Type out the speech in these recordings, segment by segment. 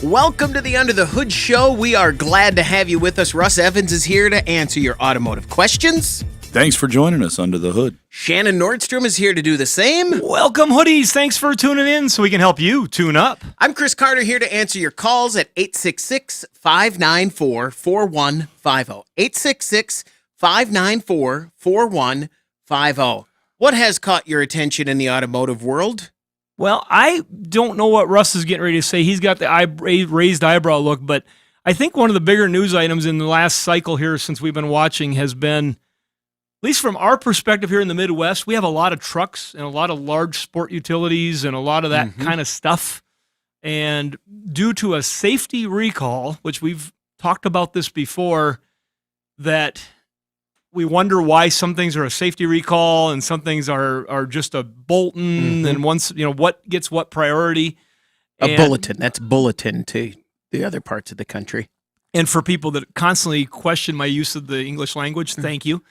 Welcome to the Under the Hood Show. We are glad to have you with us. Russ Evans is here to answer your automotive questions. Thanks for joining us under the hood. Shannon Nordstrom is here to do the same. Welcome, hoodies. Thanks for tuning in so we can help you tune up. I'm Chris Carter here to answer your calls at 866-594-4150. 866-594-4150. What has caught your attention in the automotive world? Well, I don't know what Russ is getting ready to say. He's got the raised eyebrow look, but I think one of the bigger news items in the last cycle here since we've been watching has been, at least from our perspective here in the Midwest, we have a lot of trucks and a lot of large sport utilities and a lot of that kind of stuff. And due to a safety recall, which we've talked about this before, that we wonder why some things are a safety recall and some things are just a bulletin and once, what gets what priority. A bulletin. That's bulletin to the other parts of the country. And for people that constantly question my use of the English language, thank you.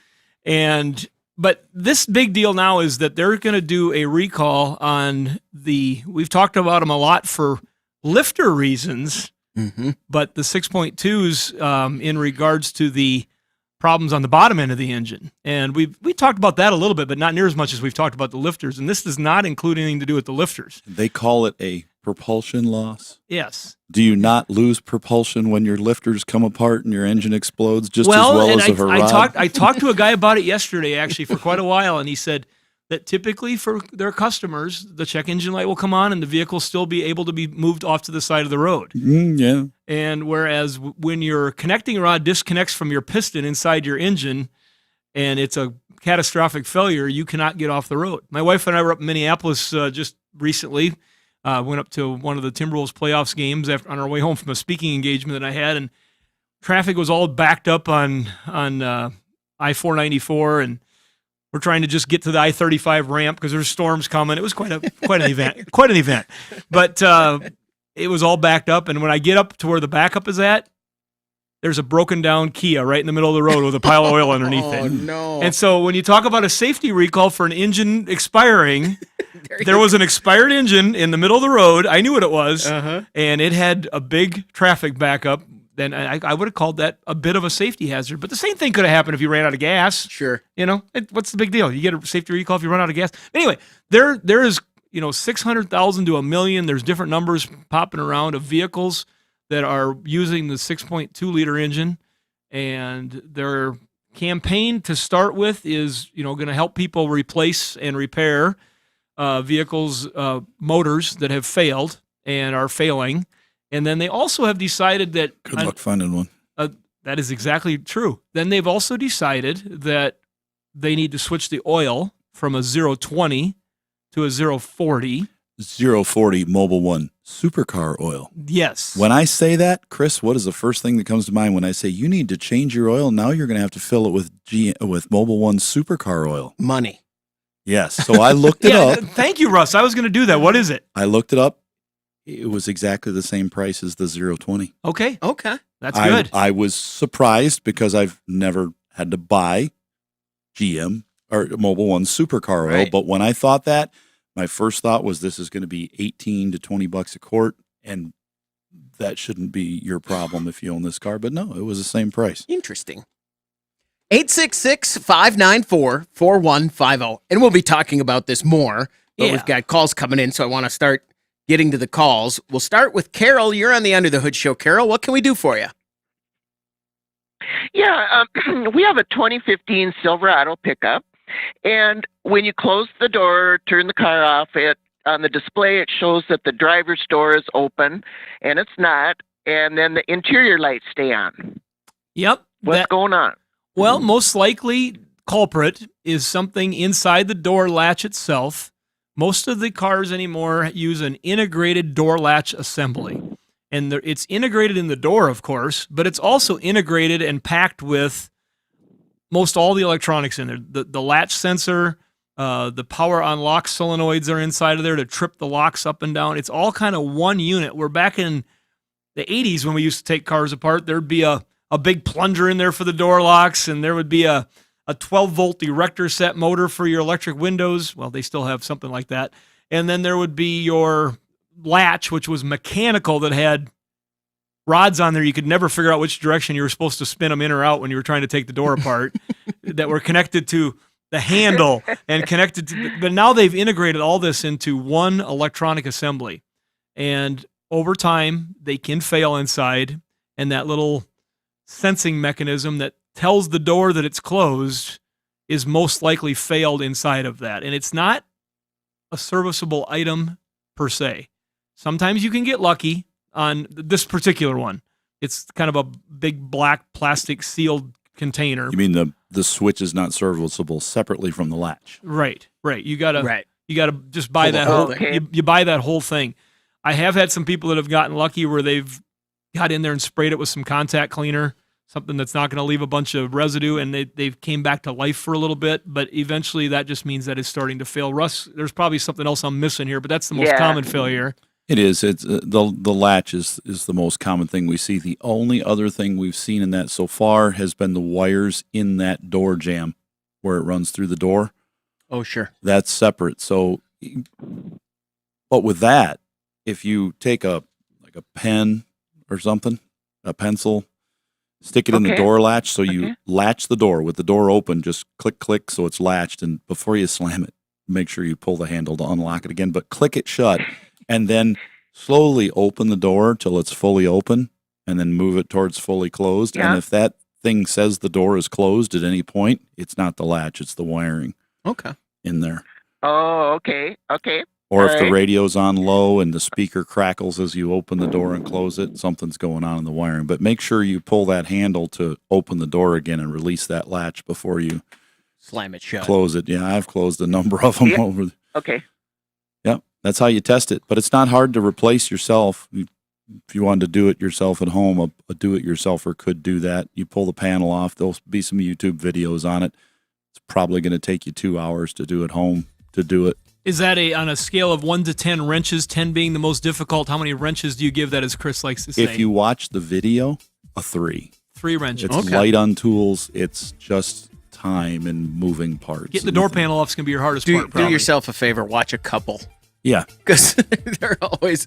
But this big deal now is that they're going to do a recall on we've talked about them a lot for lifter reasons, but the 6.2s in regards to the problems on the bottom end of the engine. And we talked about that a little bit, but not near as much as we've talked about the lifters. And this does not include anything to do with the lifters. They call it a propulsion loss. Yes. Do you not lose propulsion when your lifters come apart and your engine explodes just as well as a rod? I talked to a guy about it yesterday, actually, for quite a while, and he said that typically for their customers, the check engine light will come on and the vehicle still be able to be moved off to the side of the road. Yeah. And whereas when your connecting rod disconnects from your piston inside your engine and it's a catastrophic failure, you cannot get off the road. My wife and I were up in Minneapolis just recently. Went up to one of the Timberwolves playoffs games on our way home from a speaking engagement that I had, and traffic was all backed up on I-494, and we're trying to just get to the I-35 ramp because there's storms coming. It was quite an event. But it was all backed up, and when I get up to where the backup is at, there's a broken down Kia right in the middle of the road with a pile of oil underneath it. Oh, no. And so when you talk about a safety recall for an engine expiring, there was an expired engine in the middle of the road. I knew what it was, and it had a big traffic backup. Then I would have called that a bit of a safety hazard. But the same thing could have happened if you ran out of gas. Sure. What's the big deal? You get a safety recall if you run out of gas. Anyway, there is 600,000 to 1 million. There's different numbers popping around of vehicles that are using the 6.2 liter engine, and their campaign to start with is going to help people replace and repair vehicles motors that have failed and are failing. And then they also have decided that Good luck finding one. that is exactly true. Then they've also decided that they need to switch the oil from a 020 to a 040. 040 Mobil 1 supercar oil. Yes. When I say that, Chris, what is the first thing that comes to mind when I say you need to change your oil? Now you're going to have to fill it with Mobil 1 supercar oil. Money. Yes. So I looked it up. Thank you, Russ. I was going to do that. What is it? I looked it up. It was exactly the same price as the 020. Okay. That's I, good. I was surprised because I've never had to buy GM or Mobil 1 supercar oil. Right. But when I thought that, my first thought was this is going to be $18 to $20 a quart, and that shouldn't be your problem if you own this car. But no, it was the same price. Interesting. 866-594-4150. And we'll be talking about this more, but we've got calls coming in, so I want to start getting to the calls. We'll start with Carol. You're on the Under the Hood Show. Carol, what can we do for you? Yeah, we have a 2015 Silverado pickup, and when you close the door, turn the car off, on the display it shows that the driver's door is open, and it's not, and then the interior lights stay on. Yep. What's going on? Well, most likely culprit is something inside the door latch itself. Most of the cars anymore use an integrated door latch assembly. And it's integrated in the door, of course, but it's also integrated and packed with most all the electronics in there. The latch sensor, the power on lock solenoids are inside of there to trip the locks up and down. It's all kind of one unit. We're back in the 80s when we used to take cars apart. There'd be a big plunger in there for the door locks, and there would be a 12-volt erector set motor for your electric windows. Well, they still have something like that. And then there would be your latch, which was mechanical, that had rods on there. You could never figure out which direction you were supposed to spin them in or out when you were trying to take the door apart that were connected to the handle and connected to, but now they've integrated all this into one electronic assembly. And over time, they can fail inside, and that little sensing mechanism that tells the door that it's closed is most likely failed inside of that. And it's not a serviceable item per se. Sometimes you can get lucky on this particular one. It's kind of a big black plastic sealed container. You mean the switch is not serviceable separately from the latch? Right. You gotta just buy Pull the that whole whole. thing. You buy that whole thing. I have had some people that have gotten lucky where they've got in there and sprayed it with some contact cleaner, something that's not going to leave a bunch of residue, and they've came back to life for a little bit. But eventually, that just means that it's starting to fail. Russ, there's probably something else I'm missing here, but that's the most common failure. It is. It's the latch is the most common thing we see. The only other thing we've seen in that so far has been the wires in that door jamb where it runs through the door. Oh, sure. That's separate. So, but with that, if you take a pen or something, a pencil, stick it in the door latch, so you latch the door with the door open, just click, so it's latched, and before you slam it, make sure you pull the handle to unlock it again, but click it shut, and then slowly open the door till it's fully open, and then move it towards fully closed. And if that thing says the door is closed at any point, it's not the latch, it's the wiring in there. Oh, okay. Or if the radio's on low and the speaker crackles as you open the door and close it, something's going on in the wiring. But make sure you pull that handle to open the door again and release that latch before you slam it shut. Close it. Yeah, I've closed a number of them over. Okay. Yep, that's how you test it. But it's not hard to replace yourself. If you wanted to do it yourself at home, a do-it-yourselfer could do that. You pull the panel off. There'll be some YouTube videos on it. It's probably going to take you 2 hours to do at home to do it. Is that on a scale of 1 to 10 wrenches, 10 being the most difficult? How many wrenches do you give that, as Chris likes to say? If you watch the video, a 3. 3 wrenches. It's light on tools. It's just time and moving parts. Getting the door panel off is going to be your hardest part. Do yourself a favor. Watch a couple. Yeah. Because they're always,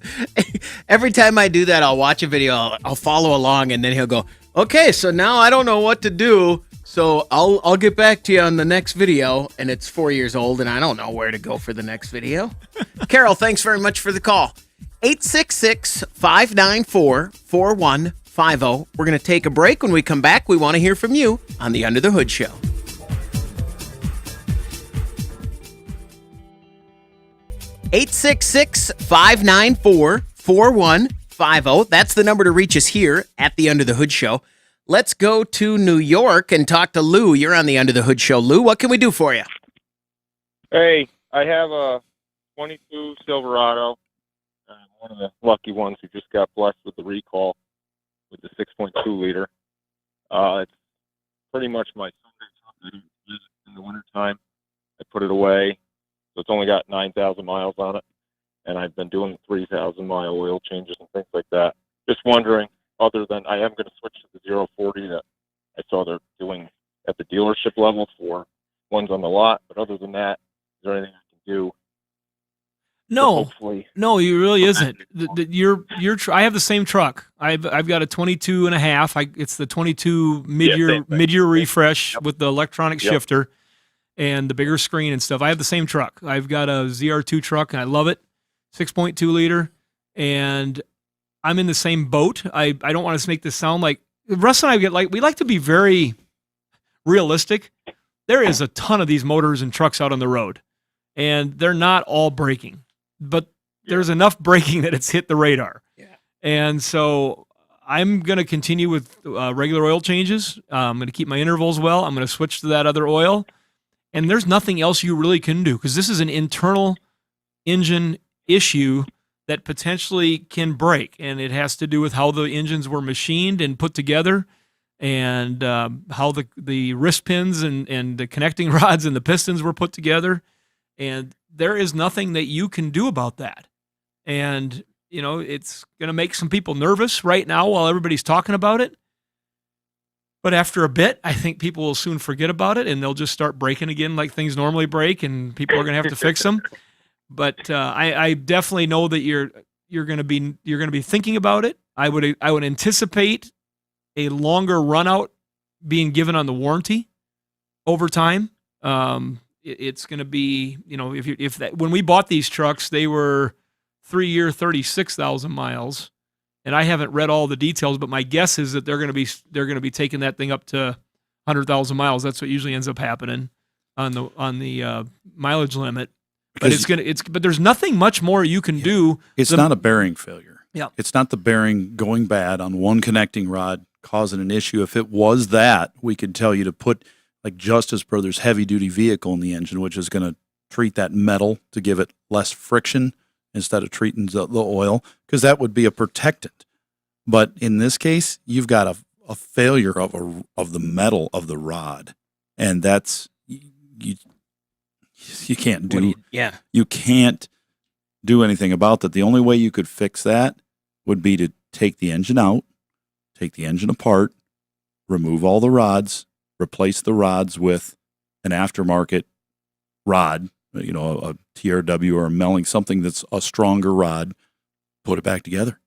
every time I do that, I'll watch a video, I'll follow along, and then he'll go, okay, so now I don't know what to do. So I'll get back to you on the next video, and it's 4 years old, and I don't know where to go for the next video. Carol, thanks very much for the call. 866-594-4150. We're going to take a break. When we come back, we want to hear from you on the Under the Hood Show. Eight 866-594-4150. That's the number to reach us here at the Under the Hood Show. Let's go to New York and talk to Lou. You're on the Under the Hood Show. Lou, what can we do for you? Hey, I have a 22 Silverado. One of the lucky ones who just got blessed with the recall with the 6.2 liter. It's pretty much my Sunday truck. I don't use it in the wintertime. I put it away. So it's only got 9,000 miles on it. And I've been doing 3,000-mile oil changes and things like that. Just wondering, other than I am going to switch to the 040 that I saw they're doing at the dealership level for ones on the lot. But other than that, is there anything I can do? No, you really isn't. I have the same truck. I've got a 22 and a half. It's the 22 mid-year refresh with the electronic shifter and the bigger screen and stuff. I have the same truck. I've got a ZR2 truck and I love it. 6.2 liter, and I'm in the same boat. I don't want to make this sound like Russ and I we like to be very realistic. There is a ton of these motors and trucks out on the road, and they're not all breaking, but there's enough breaking that it's hit the radar. Yeah. And so I'm going to continue with regular oil changes. I'm going to keep my intervals well. I'm going to switch to that other oil, and there's nothing else you really can do because this is an internal engine issue that potentially can break, and it has to do with how the engines were machined and put together, and how the wrist pins and the connecting rods and the pistons were put together, and there is nothing that you can do about that. And it's going to make some people nervous right now while everybody's talking about it, but after a bit, I think people will soon forget about it, and they'll just start breaking again like things normally break, and people are going to have to fix them. But I definitely know that you're going to be thinking about it, I would anticipate a longer run out being given on the warranty over time. It's going to be, if that, when we bought these trucks, they were 3-year, 36,000 miles, and I haven't read all the details, but my guess is that they're going to be taking that thing up to 100,000 miles. That's what usually ends up happening on the mileage limit. But but there's nothing much more you can do. It's not a bearing failure. Yeah. It's not the bearing going bad on one connecting rod causing an issue. If it was that, we could tell you to put, like Justice Brothers heavy duty vehicle in the engine, which is going to treat that metal to give it less friction instead of treating the oil, because that would be a protectant. But in this case, you've got a failure of the metal of the rod, and that's you can't do. You can't do anything about that. The only way you could fix that would be to take the engine out, take the engine apart, remove all the rods, replace the rods with an aftermarket rod, a TRW or a Melling, something that's a stronger rod, put it back together.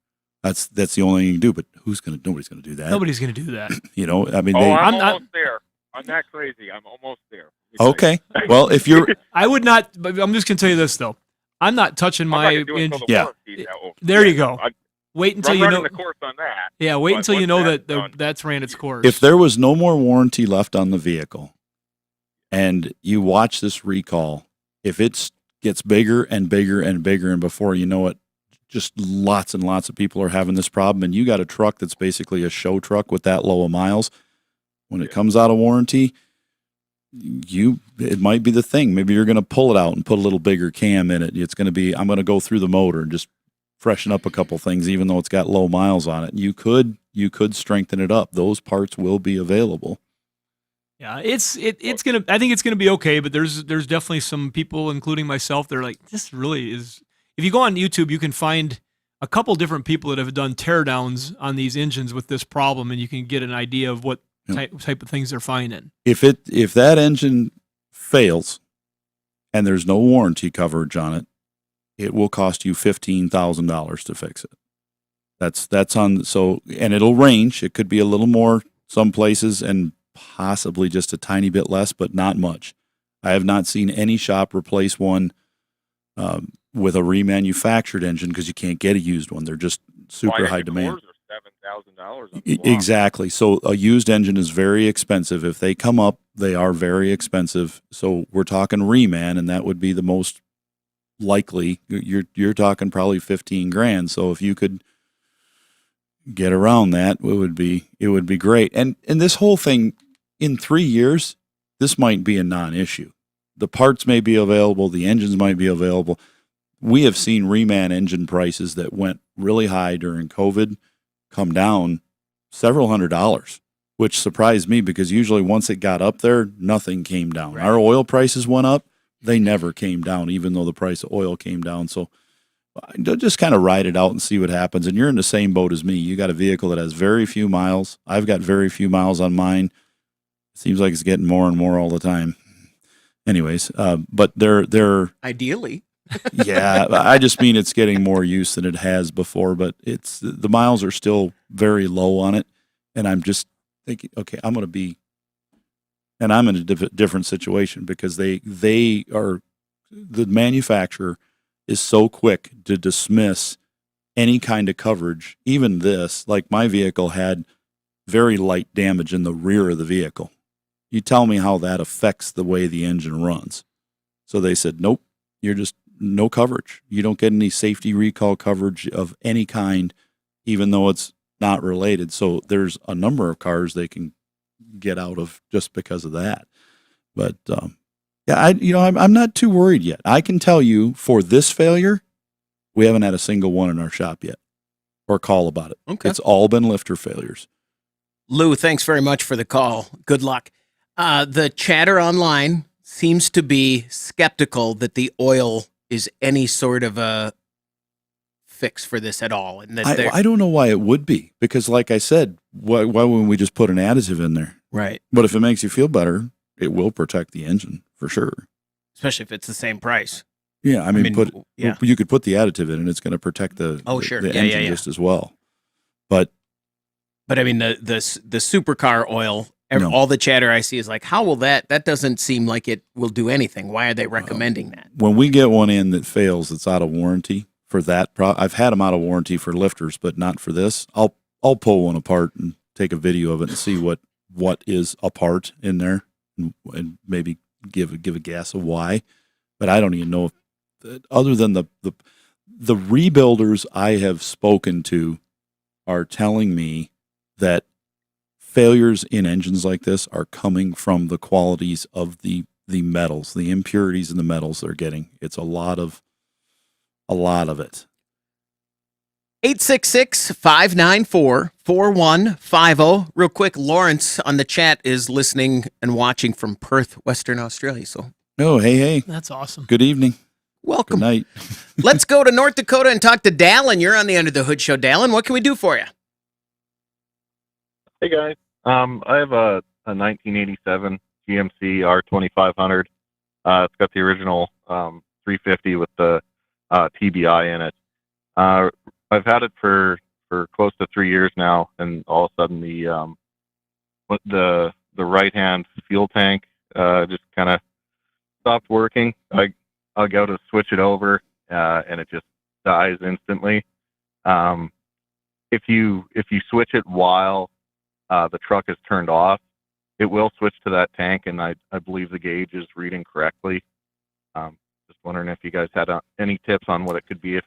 That's the only thing you can do, but nobody's going to do that. Nobody's going to do that. I'm almost there. I'm not crazy. I'm almost there. Okay. Well, if you're... I would not, but I'm just going to tell you this, though. I'm not touching my engine. Yeah. There you go. Wait until you know the course on that. Yeah, wait until you know that's ran its course. If there was no more warranty left on the vehicle and you watch this recall, if it gets bigger and bigger and bigger, and before you know it, just lots and lots of people are having this problem, and you got a truck that's basically a show truck with that low of miles, when it comes out of warranty, it might be the thing. Maybe you're going to pull it out and put a little bigger cam in it. It's going to be, I'm going to go through the motor and just freshen up a couple things, even though it's got low miles on it. You could strengthen it up. Those parts will be available. Yeah, it's gonna. I think it's gonna be okay. But there's definitely some people, including myself, they're like, this really is. If you go on YouTube, you can find a couple different people that have done teardowns on these engines with this problem, and you can get an idea of what type of things they're finding. If that engine fails and there's no warranty coverage on it, it will cost you $15,000 to fix it. That's on. So, and it'll range. It could be a little more some places, and possibly just a tiny bit less, but not much. I have not seen any shop replace one with a remanufactured engine, because you can't get a used one. They're just super high demand. $7,000. Exactly. So a used engine is very expensive. If they come up, they are very expensive. So we're talking reman, and that would be the most likely. You're talking probably $15,000. So if you could get around that, it would be great. And this whole thing, in 3 years, this might be a non-issue. The parts may be available. The engines might be available. We have seen reman engine prices that went really high during COVID come down several $100s, which surprised me, because usually once it got up there, nothing came down. Right. Our oil prices went up. They never came down, even though the price of oil came down. So just kind of ride it out and see what happens. And you're in the same boat as me. You got a vehicle that has very few miles. I've got very few miles on mine. It seems like it's getting more and more all the time. Anyways, but they're ideally. Yeah, I just mean it's getting more use than it has before, but the miles are still very low on it. And I'm just thinking, okay, I'm in a different situation, because the manufacturer is so quick to dismiss any kind of coverage. Even this, like my vehicle had very light damage in the rear of the vehicle. You tell me how that affects the way the engine runs. So they said, nope, you're just no coverage. You don't get any safety recall coverage of any kind, even though it's not related. So there's a number of cars they can get out of just because of that. But yeah, I'm not too worried yet. I can tell you, for this failure, we haven't had a single one in our shop yet, or call about it. Okay. It's all been lifter failures. Lou, thanks very much for the call. Good luck. The chatter online seems to be skeptical that the oil is any sort of a fix for this at all. And that I don't know why it would be, because like I said, why wouldn't we just put an additive in there? Right. But if it makes you feel better, it will protect the engine for sure. Especially if it's the same price. Yeah, I mean you could put the additive in, and it's going to protect the engine just as well. But I mean, the supercar oil, No. all the chatter I see is like, how will that doesn't seem like it will do anything. Why are they recommending that? when we get one in that fails, it's out of warranty for that. I've had them out of warranty for lifters, but not for this. I'll pull one apart and take a video of it and see what is apart in there, and maybe give a guess of why. But I don't even know if, other than the rebuilders I have spoken to are telling me that failures in engines like this are coming from the qualities of the metals, the impurities in the metals they're getting. It's a lot of it. 866-594-4150. Real quick, Lawrence on the chat is listening and watching from Perth, Western Australia. So, Oh, hey. That's awesome. Good evening. welcome. Good night. Let's go to North Dakota and talk to Dallin. You're on the Under the Hood Show. Dallin, what can we do for you? Hey guys, I have a 1987 GMC R2500. It's got the original 350 with the TBI in it. I've had it for close to 3 years now, and all of a sudden the right hand fuel tank just kind of stopped working. I'll go to switch it over, and it just dies instantly. If you switch it while the truck is turned off, it will switch to that tank, and I believe the gauge is reading correctly. Just wondering if you guys had any tips on what it could be,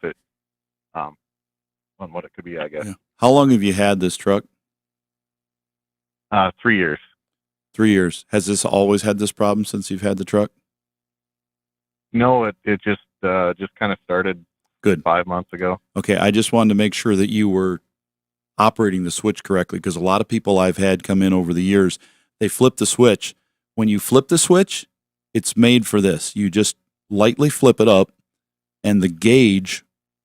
I guess. Yeah. How long have you had this truck? 3 years. 3 years. Has this always had this problem since you've had the truck? No, it just kind of started Good. 5 months ago. Okay, I just wanted to make sure that you were operating the switch correctly, because a lot of people I've had come in over the years, they flip the switch. When you flip the switch, it's made for this. You just lightly flip it up, and the gauge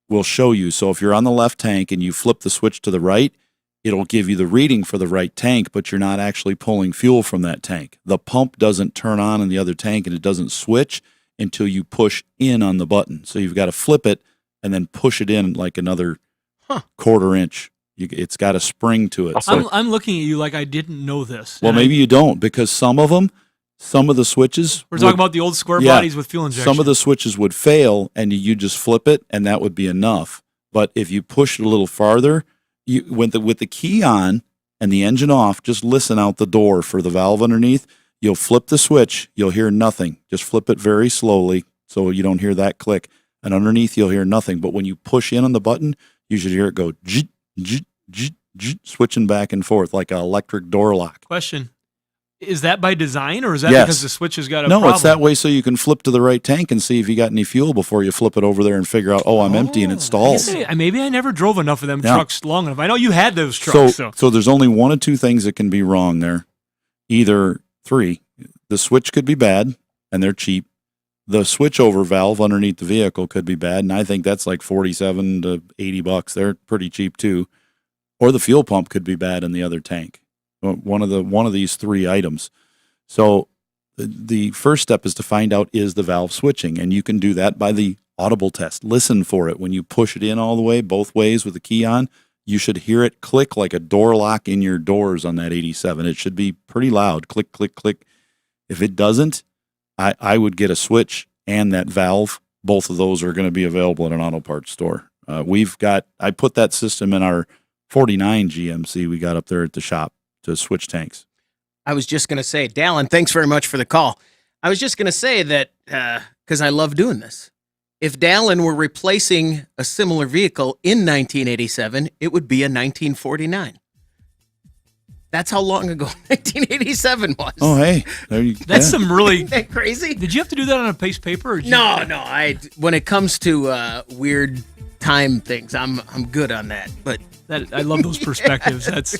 will show you. So if you're on the left tank and you flip the switch to the right, it'll give you the reading for the right tank, but you're not actually pulling fuel from that tank. The pump doesn't turn on in the other tank, and it doesn't switch until you push in on the button. So you've got to flip it and then push it in like another quarter inch. It's got a spring to it. So, I'm looking at you like I didn't know this. well, maybe you don't, because some of the switches. We're talking about the old square bodies with fuel injection. Some of the switches would fail, and you just flip it, and that would be enough. But if you push it a little farther, with the key on and the engine off, just listen out the door for the valve underneath. You'll flip the switch, you'll hear nothing. Just flip it very slowly so you don't hear that click. And underneath, you'll hear nothing. But when you push in on the button, you should hear it go switching back and forth like an electric door lock. Question. Is that by design, or is that Yes. because the switch has got a No, problem? it's that way so you can flip to the right tank and see if you got any fuel before you flip it over there and figure out, I'm empty and it stalls. Maybe I never drove enough of them Yeah. trucks long enough. I know you had those trucks. So there's only one of two things that can be wrong there. Either three. The switch could be bad, and they're cheap. The switch over valve underneath the vehicle could be bad, and I think that's like $47 to $80. They're pretty cheap too. Or the fuel pump could be bad in the other tank. One of these three items. So the first step is to find out, is the valve switching, and you can do that by the audible test. Listen for it. When you push it in all the way, both ways with the key on, you should hear it click like a door lock in your doors on that 87. It should be pretty loud. Click, click, click. If it doesn't, I would get a switch and that valve. Both of those are going to be available at an auto parts store. I put that system in our 49 GMC we got up there at the shop to switch tanks. I was just going to say, Dallin, thanks very much for the call. I was just going to say that, because I love doing this, if Dallin were replacing a similar vehicle in 1987, it would be a 1949. That's how long ago 1987 was. Oh, hey. That's some really... Isn't that crazy? Did you have to do that on a piece of paper? Or No. When it comes to weird time things, I'm good on that. But I love those perspectives. That's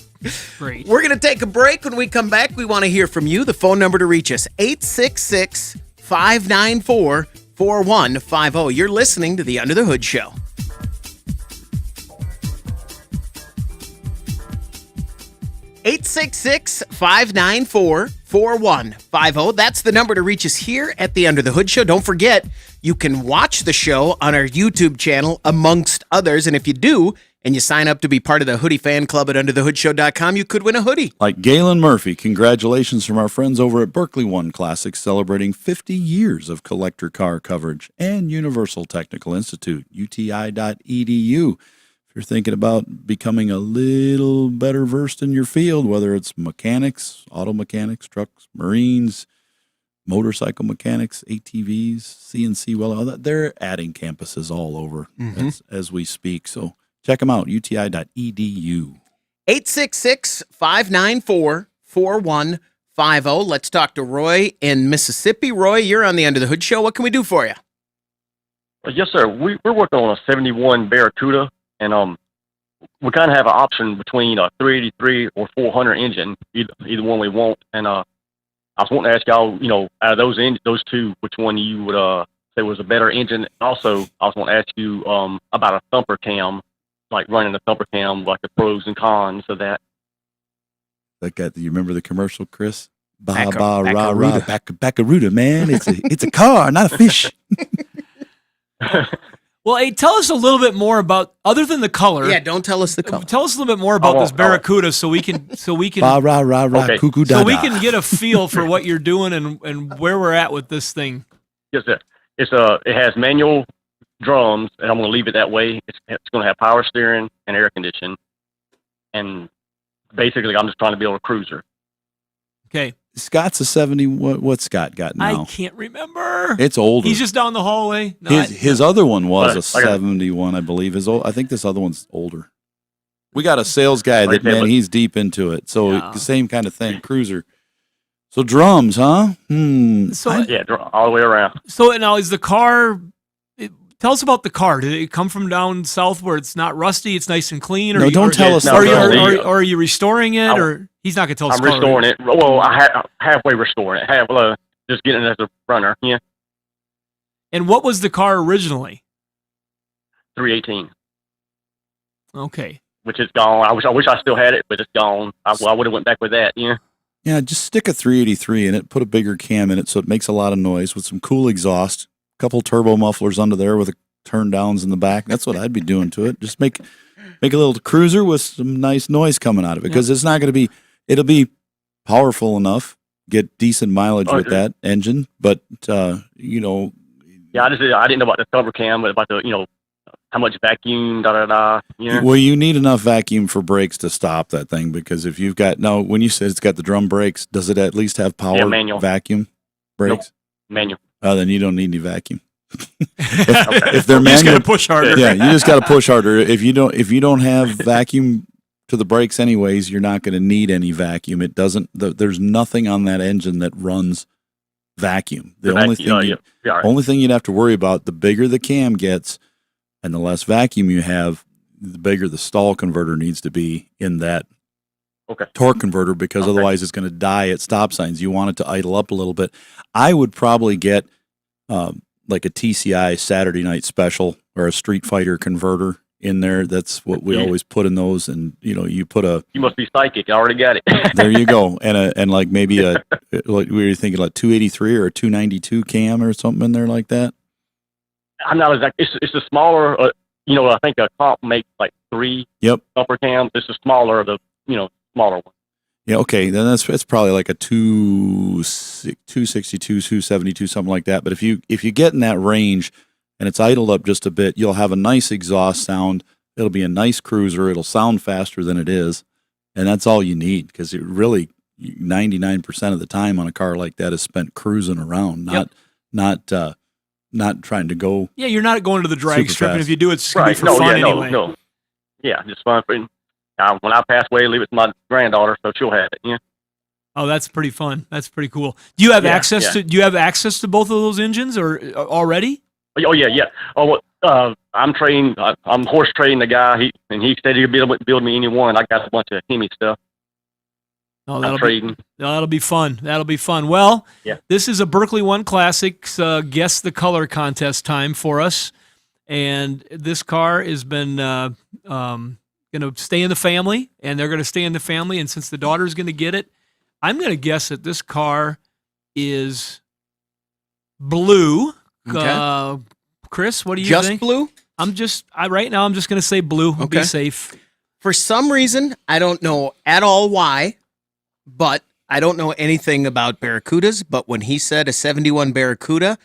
great. we're going to take a break. When we come back, we want to hear from you. The phone number to reach us, 866-594-4150. You're listening to the Under the Hood Show. (866-594-4150). That's the number to reach us here at the Under the Hood Show. Don't forget, you can watch the show on our YouTube channel, amongst others. And if you do, and you sign up to be part of the Hoodie Fan Club at UnderTheHoodShow.com, you could win a hoodie. Like Galen Murphy, congratulations from our friends over at Berkeley One Classics, celebrating 50 years of collector car coverage, and Universal Technical Institute, uti.edu. If you're thinking about becoming a little better versed in your field, whether it's mechanics, auto mechanics, trucks, Marines, motorcycle mechanics, ATVs, CNC, well, they're adding campuses all over as we speak. So check them out, uti.edu. 866-594-4150. Let's talk to Roy in Mississippi. Roy, you're on the Under the Hood Show. What can we do for you? Yes, sir. We're working on a 71 Barracuda, and we kind of have an option between a 383 or 400 engine, either one we want. And I was wanting to ask y'all, out of those two, which one you would say was a better engine. Also, I was wanting to ask you about a thumper cam, like running a thumper cam, like the pros and cons of that. Do you remember the commercial, Chris? Barracuda, man. It's a car, not a fish. Well, hey, tell us a little bit more about, other than the color. Yeah, don't tell us the color. Tell us a little bit more about this Barracuda, so we can Okay. so we can get a feel for what you're doing and where we're at with this thing. Yes, sir. It has manual drums, and I'm going to leave it that way. It's going to have power steering and air conditioning, and basically, I'm just trying to build a cruiser. Okay. Scott's a 70. What's Scott got now? I can't remember. It's older. He's just down the hallway. No, His other one was a I got- 71, I believe. I think this other one's older. We got a sales guy that, man, he's deep into it. So Yeah. same kind of thing, cruiser. So drums, huh? So, All the way around. so now is the car? Tell us about the car. Did it come from down south where it's not rusty? It's nice and clean. No, don't tell us. Or that. are you restoring it? Or he's not going to tell us. I'm restoring it. Well, halfway restoring it. Just getting it as a runner. Yeah, And what was the car originally? 318, Okay. which is gone. I wish I still had it, but it's gone. I would have went back with that. Yeah. Yeah, just stick a 383 in it, put a bigger cam in it so it makes a lot of noise with some cool exhaust, a couple turbo mufflers under there with turn downs in the back. That's what I'd be doing to it. Just make a little cruiser with some nice noise coming out of it, because it's not going to be, it'll be powerful enough, get decent mileage with that engine, but Yeah, I didn't know about the cover cam, but about the how much vacuum, Yeah. Well, you need enough vacuum for brakes to stop that thing, because if you've got, now when you said it's got the drum brakes, does it at least have power manual. vacuum brakes? Nope. Manual. Oh, then you don't need any vacuum. if they're you just manual, got to push harder. yeah, you just got to push harder. If you don't have vacuum to the brakes anyways, you're not going to need any vacuum. It doesn't. There's nothing on that engine that runs vacuum. The only thing you'd have to worry about, the bigger the cam gets and the less vacuum you have, the bigger the stall converter needs to be in that torque converter, because otherwise it's going to die at stop signs. You want it to idle up a little bit. I would probably get like a TCI Saturday Night Special or a Street Fighter converter in there. That's what we always put in those. And you put You must be psychic. I already got it. there you go. And like maybe like we were thinking like 283 or a 292 cam or something in there like that. I'm not exactly. It's a smaller. I think a comp makes like 3 upper cams. It's a smaller of the smaller one. Yeah, okay. Then it's probably like a 262, 272, something like that. But if you get in that range and it's idled up just a bit, you'll have a nice exhaust sound. It'll be a nice cruiser. It'll sound faster than it is, and that's all you need, because it really 99% of the time on a car like that is spent cruising around, not trying to go. Yeah, you're not going to the drag super strip, and fast. if you do, it's going to be for fun anyway. No. Yeah, just fun. When I pass away, leave it to my granddaughter, so she'll have it. Yeah. Oh, that's pretty fun. That's pretty cool. Do you have access to? Do you have access to both of those engines, or already? Oh yeah. Oh, I'm trading. I'm horse trading the guy. He said he'd be able to build me any one. I got a bunch of Hemi stuff. Oh, that'll be fun. That'll be fun. Well, this is a Berkeley One Classics Guess the Color contest time for us, and this car has been going to stay in the family, and they're going to stay in the family. And since the daughter's going to get it, I'm going to guess that this car is blue. Okay. Chris, what do you Just think? blue? Right now I'm just going to say blue. Okay. Be safe. For some reason, I don't know at all why, but I don't know anything about Barracudas. But when he said a 71 Barracuda,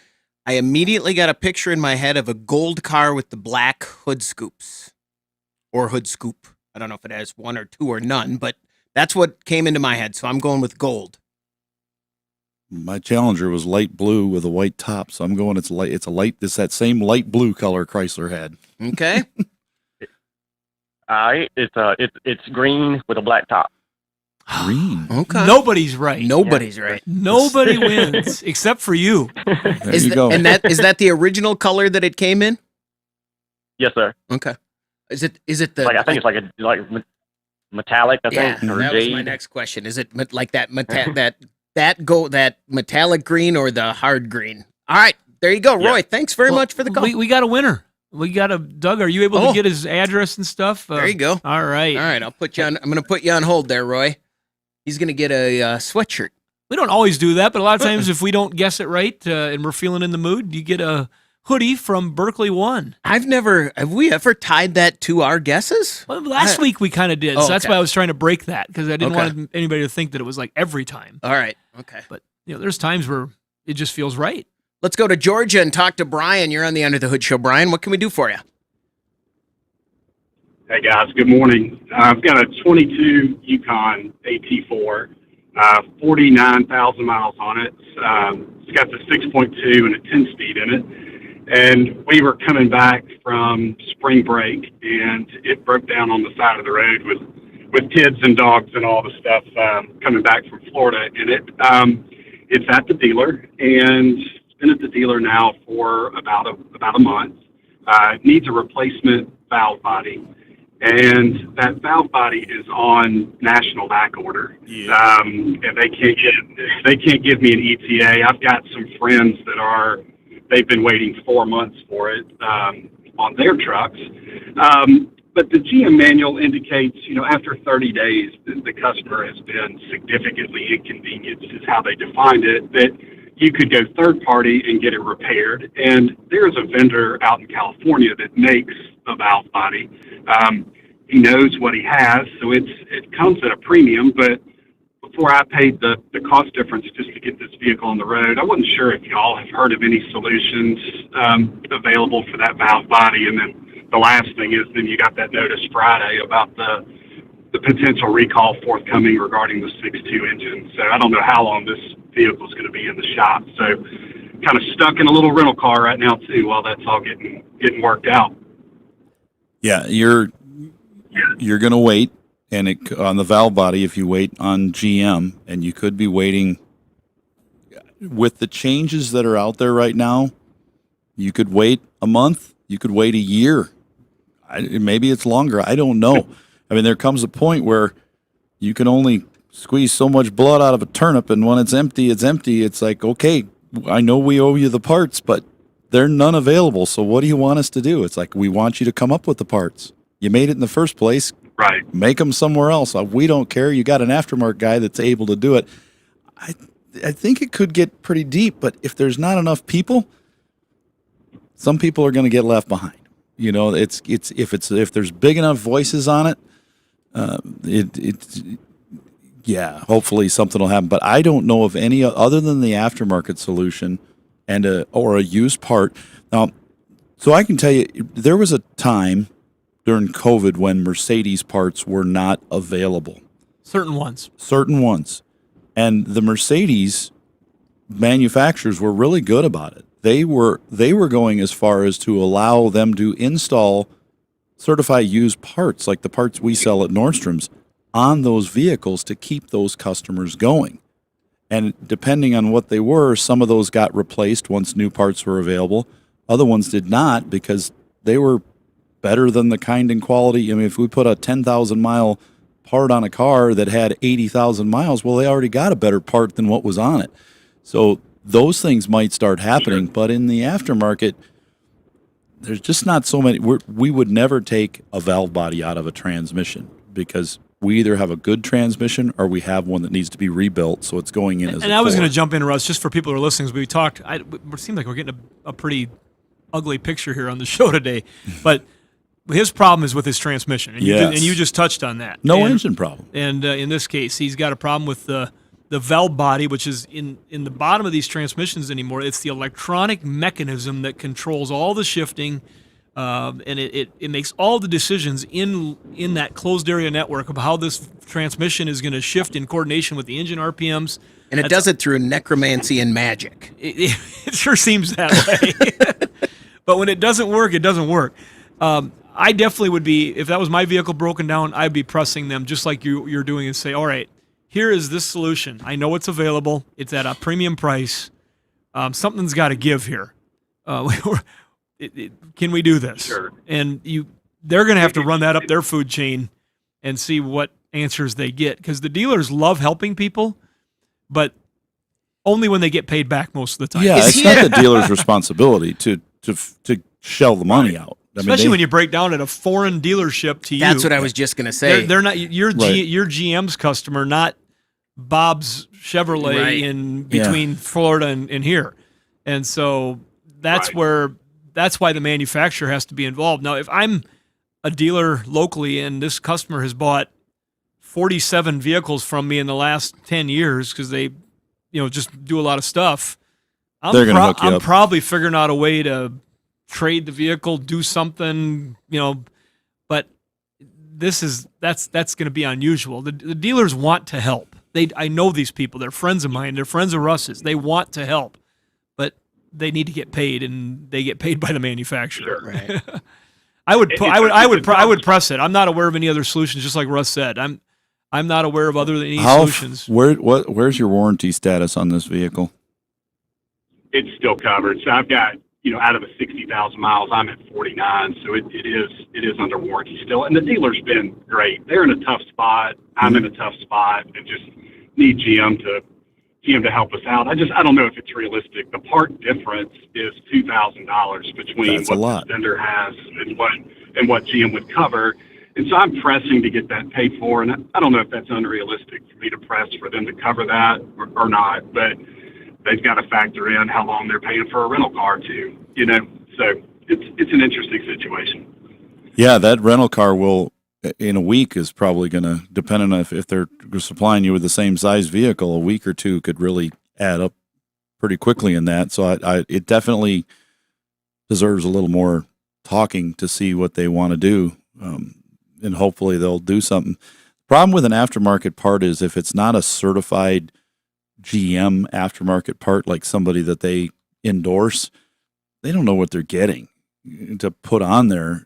I immediately got a picture in my head of a gold car with the black hood scoops or hood scoop. I don't know if it has one or two or none, but that's what came into my head. So I'm going with gold. My Challenger was light blue with a white top, so I'm going. It's that same light blue color Chrysler had. Okay. All right, it's green with a black top. Green. Okay. Nobody's right. Nobody's right. Nobody wins except for you. There you go. And is that the original color that it came in? Yes, sir. Okay. Is it the I think it's like metallic. I yeah, think. Or that was jade. my next question. Is it like that that metallic green or the hard green? All right, there you go, Roy. Yeah. Thanks very much for the call. We got a winner. We got a Doug. Are you able to get his address and stuff? There you go. All right. All right, I'm going to put you on hold there, Roy. He's going to get a sweatshirt. We don't always do that, but a lot of times if we don't guess it right and we're feeling in the mood, you get a hoodie from Berkeley One. Have we ever tied that to our guesses? Well, last week we kind of did, so that's okay. why I was trying to break that because I didn't Okay. want anybody to think that it was like every time. All right. Okay. But there's times where it just feels right. Let's go to Georgia and talk to Brian. You're on the Under the Hood Show. Brian, what can we do for you? Hey guys, good morning. I've got a 22 Yukon AT4, 49,000 miles on it. It's got the 6.2 and a 10-speed in it. And we were coming back from spring break, and it broke down on the side of the road with kids and dogs and all the stuff coming back from Florida. And it's at the dealer, and it's been at the dealer now for about a month. It needs a replacement valve body. And that valve body is on national back order. Yeah. And they can't give me an ETA. I've got some friends they've been waiting 4 months for it on their trucks. But the GM manual indicates, after 30 days, the customer has been significantly inconvenienced, is how they defined it, that you could go third party and get it repaired. And there's a vendor out in California that makes a valve body. He knows what he has, so it comes at a premium. But before I paid the cost difference just to get this vehicle on the road, I wasn't sure if y'all have heard of any solutions available for that valve body. And then the last thing is, then you got that notice Friday about the potential recall forthcoming regarding the 6.2 engine. So I don't know how long this vehicle is going to be in the shop. So kind of stuck in a little rental car right now too, while that's all getting worked out. Yeah, you're going to wait, and on the valve body, if you wait on GM, and you could be waiting with the changes that are out there right now, you could wait a month, you could wait a year. Maybe it's longer. I don't know. I mean, there comes a point where you can only squeeze so much blood out of a turnip, and when it's empty, it's empty. It's like, okay, I know we owe you the parts, but they're none available. So what do you want us to do? It's like, we want you to come up with the parts. You made it in the first place. Right. Make them somewhere else. We don't care. You got an aftermarket guy that's able to do it. I think it could get pretty deep, but if there's not enough people, some people are going to get left behind. If there's big enough voices on it, hopefully something will happen. But I don't know of any other than the aftermarket solution or a used part. Now, so I can tell you, there was a time during COVID when Mercedes parts were not available. Certain ones. And the Mercedes manufacturers were really good about it. They were going as far as to allow them to install certified used parts, like the parts we sell at Nordstrom's, on those vehicles to keep those customers going. And depending on what they were, some of those got replaced once new parts were available. Other ones did not, because they were better than the kind and quality. I mean, if we put a 10,000-mile part on a car that had 80,000 miles, well, they already got a better part than what was on it. So those things might start happening, but in the aftermarket, there's just not so many. We would never take a valve body out of a transmission, because we either have a good transmission or we have one that needs to be rebuilt, so it's going in as a And I was core. going to jump in, Russ, just for people who are listening. As we talked, it seemed like we're getting a pretty ugly picture here on the show today, but his problem is with his transmission, and, you just touched on that. No engine problem. And in this case, he's got a problem with the valve body, which is in the bottom of these transmissions anymore. It's the electronic mechanism that controls all the shifting, and it makes all the decisions in that closed area network of how this transmission is going to shift in coordination with the engine RPMs. And it does it through necromancy and magic. It sure seems that way. But when it doesn't work, it doesn't work. I definitely would be, if that was my vehicle broken down, I'd be pressing them just like you're doing and say, all right, here is this solution. I know it's available. It's at a premium price. Something's got to give here. Can we do this? Sure. And they're going to have to run that up their food chain and see what answers they get, because the dealers love helping people, but only when they get paid back most of the time. Yeah, it's not the dealer's responsibility to shell the money out. Especially when you break down at a foreign dealership to you. That's what I was just going to say. They're not your GM's customer, not Bob's Chevrolet in between Florida and here. And so that's why the manufacturer has to be involved. Now, if I'm a dealer locally and this customer has bought 47 vehicles from me in the last 10 years because they, just do a lot of stuff, I'm probably figuring out a way to trade the vehicle, do something, but that's going to be unusual. The dealers want to help. I know these people. They're friends of mine. They're friends of Russ's. They want to help, but they need to get paid, and they get paid by the manufacturer. Sure, right. I would press it. I'm not aware of any other solutions. Just like Russ said, I'm not aware of any solutions. Where's your warranty status on this vehicle? It's still covered. So I've got, out of the 60,000 miles, I'm at 49. So it is under warranty still. And the dealer's been great. They're in a tough spot. I'm in a tough spot, and just need GM to help us out. I don't know if it's realistic. The part difference is $2,000 between what the vendor has and what GM would cover. And so I'm pressing to get that paid for. And I don't know if that's unrealistic for me to press for them to cover that or not, but they've got to factor in how long they're paying for a rental car too, so it's an interesting situation. Yeah, that rental car in a week is probably going to, depending on if they're supplying you with the same size vehicle, a week or two could really add up pretty quickly in that. So it definitely deserves a little more talking to see what they want to do. And hopefully they'll do something. The problem with an aftermarket part is if it's not a certified GM aftermarket part, like somebody that they endorse, they don't know what they're getting to put on there.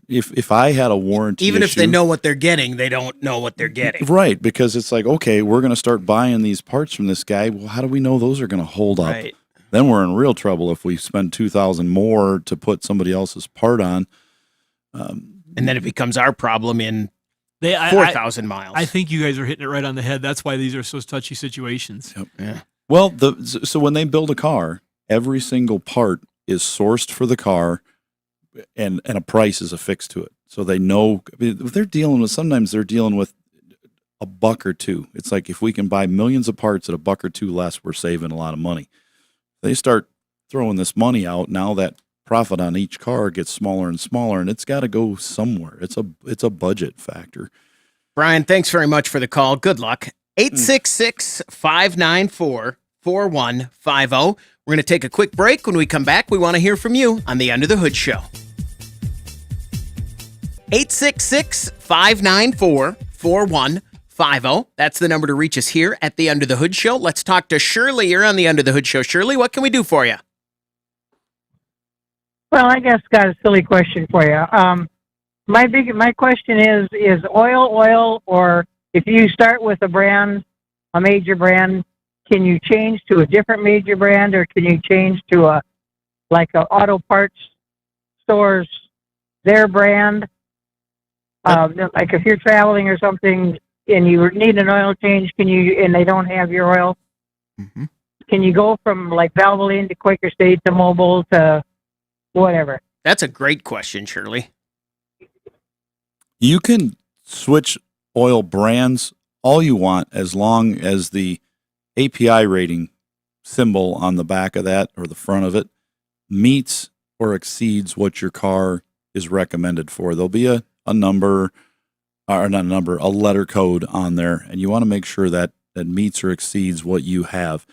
If I had a warranty even if issue, they know what they're getting, they don't know what they're getting. Right, because it's like, okay, we're going to start buying these parts from this guy. Well, how do we know those are going to hold up? Right. Then we're in real trouble if we spend $2,000 more to put somebody else's part on. And then it becomes our problem in 4,000 miles. I think you guys are hitting it right on the head. That's why these are so touchy situations. Yep. Yeah. Well, so when they build a car, every single part is sourced for the car, and a price is affixed to it. So they know if they're dealing with, sometimes they're dealing with a buck or two. It's like if we can buy millions of parts at a buck or two less, we're saving a lot of money. They start throwing this money out. Now that profit on each car gets smaller and smaller, and it's got to go somewhere. It's a budget factor. Brian, thanks very much for the call. Good luck. 866-594-4150. We're going to take a quick break. When we come back, we want to hear from you on the Under the Hood Show. 866-594-4150. That's the number to reach us here at the Under the Hood Show. Let's talk to Shirley. You're on the Under the Hood Show. Shirley, what can we do for you? Well, I guess got a silly question for you. My question is oil, or if you start with a major brand, can you change to a different major brand, or can you change to a auto parts stores, their brand? Like if you're traveling or something and you need an oil change, and they don't have your oil, can you go from like Valvoline to Quaker State to Mobil to whatever? That's a great question, Shirley. You can switch oil brands all you want as long as the API rating symbol on the back of that or the front of it meets or exceeds what your car is recommended for. There'll be a number, or not a number, a letter code on there, and you want to make sure that that meets or exceeds what you have.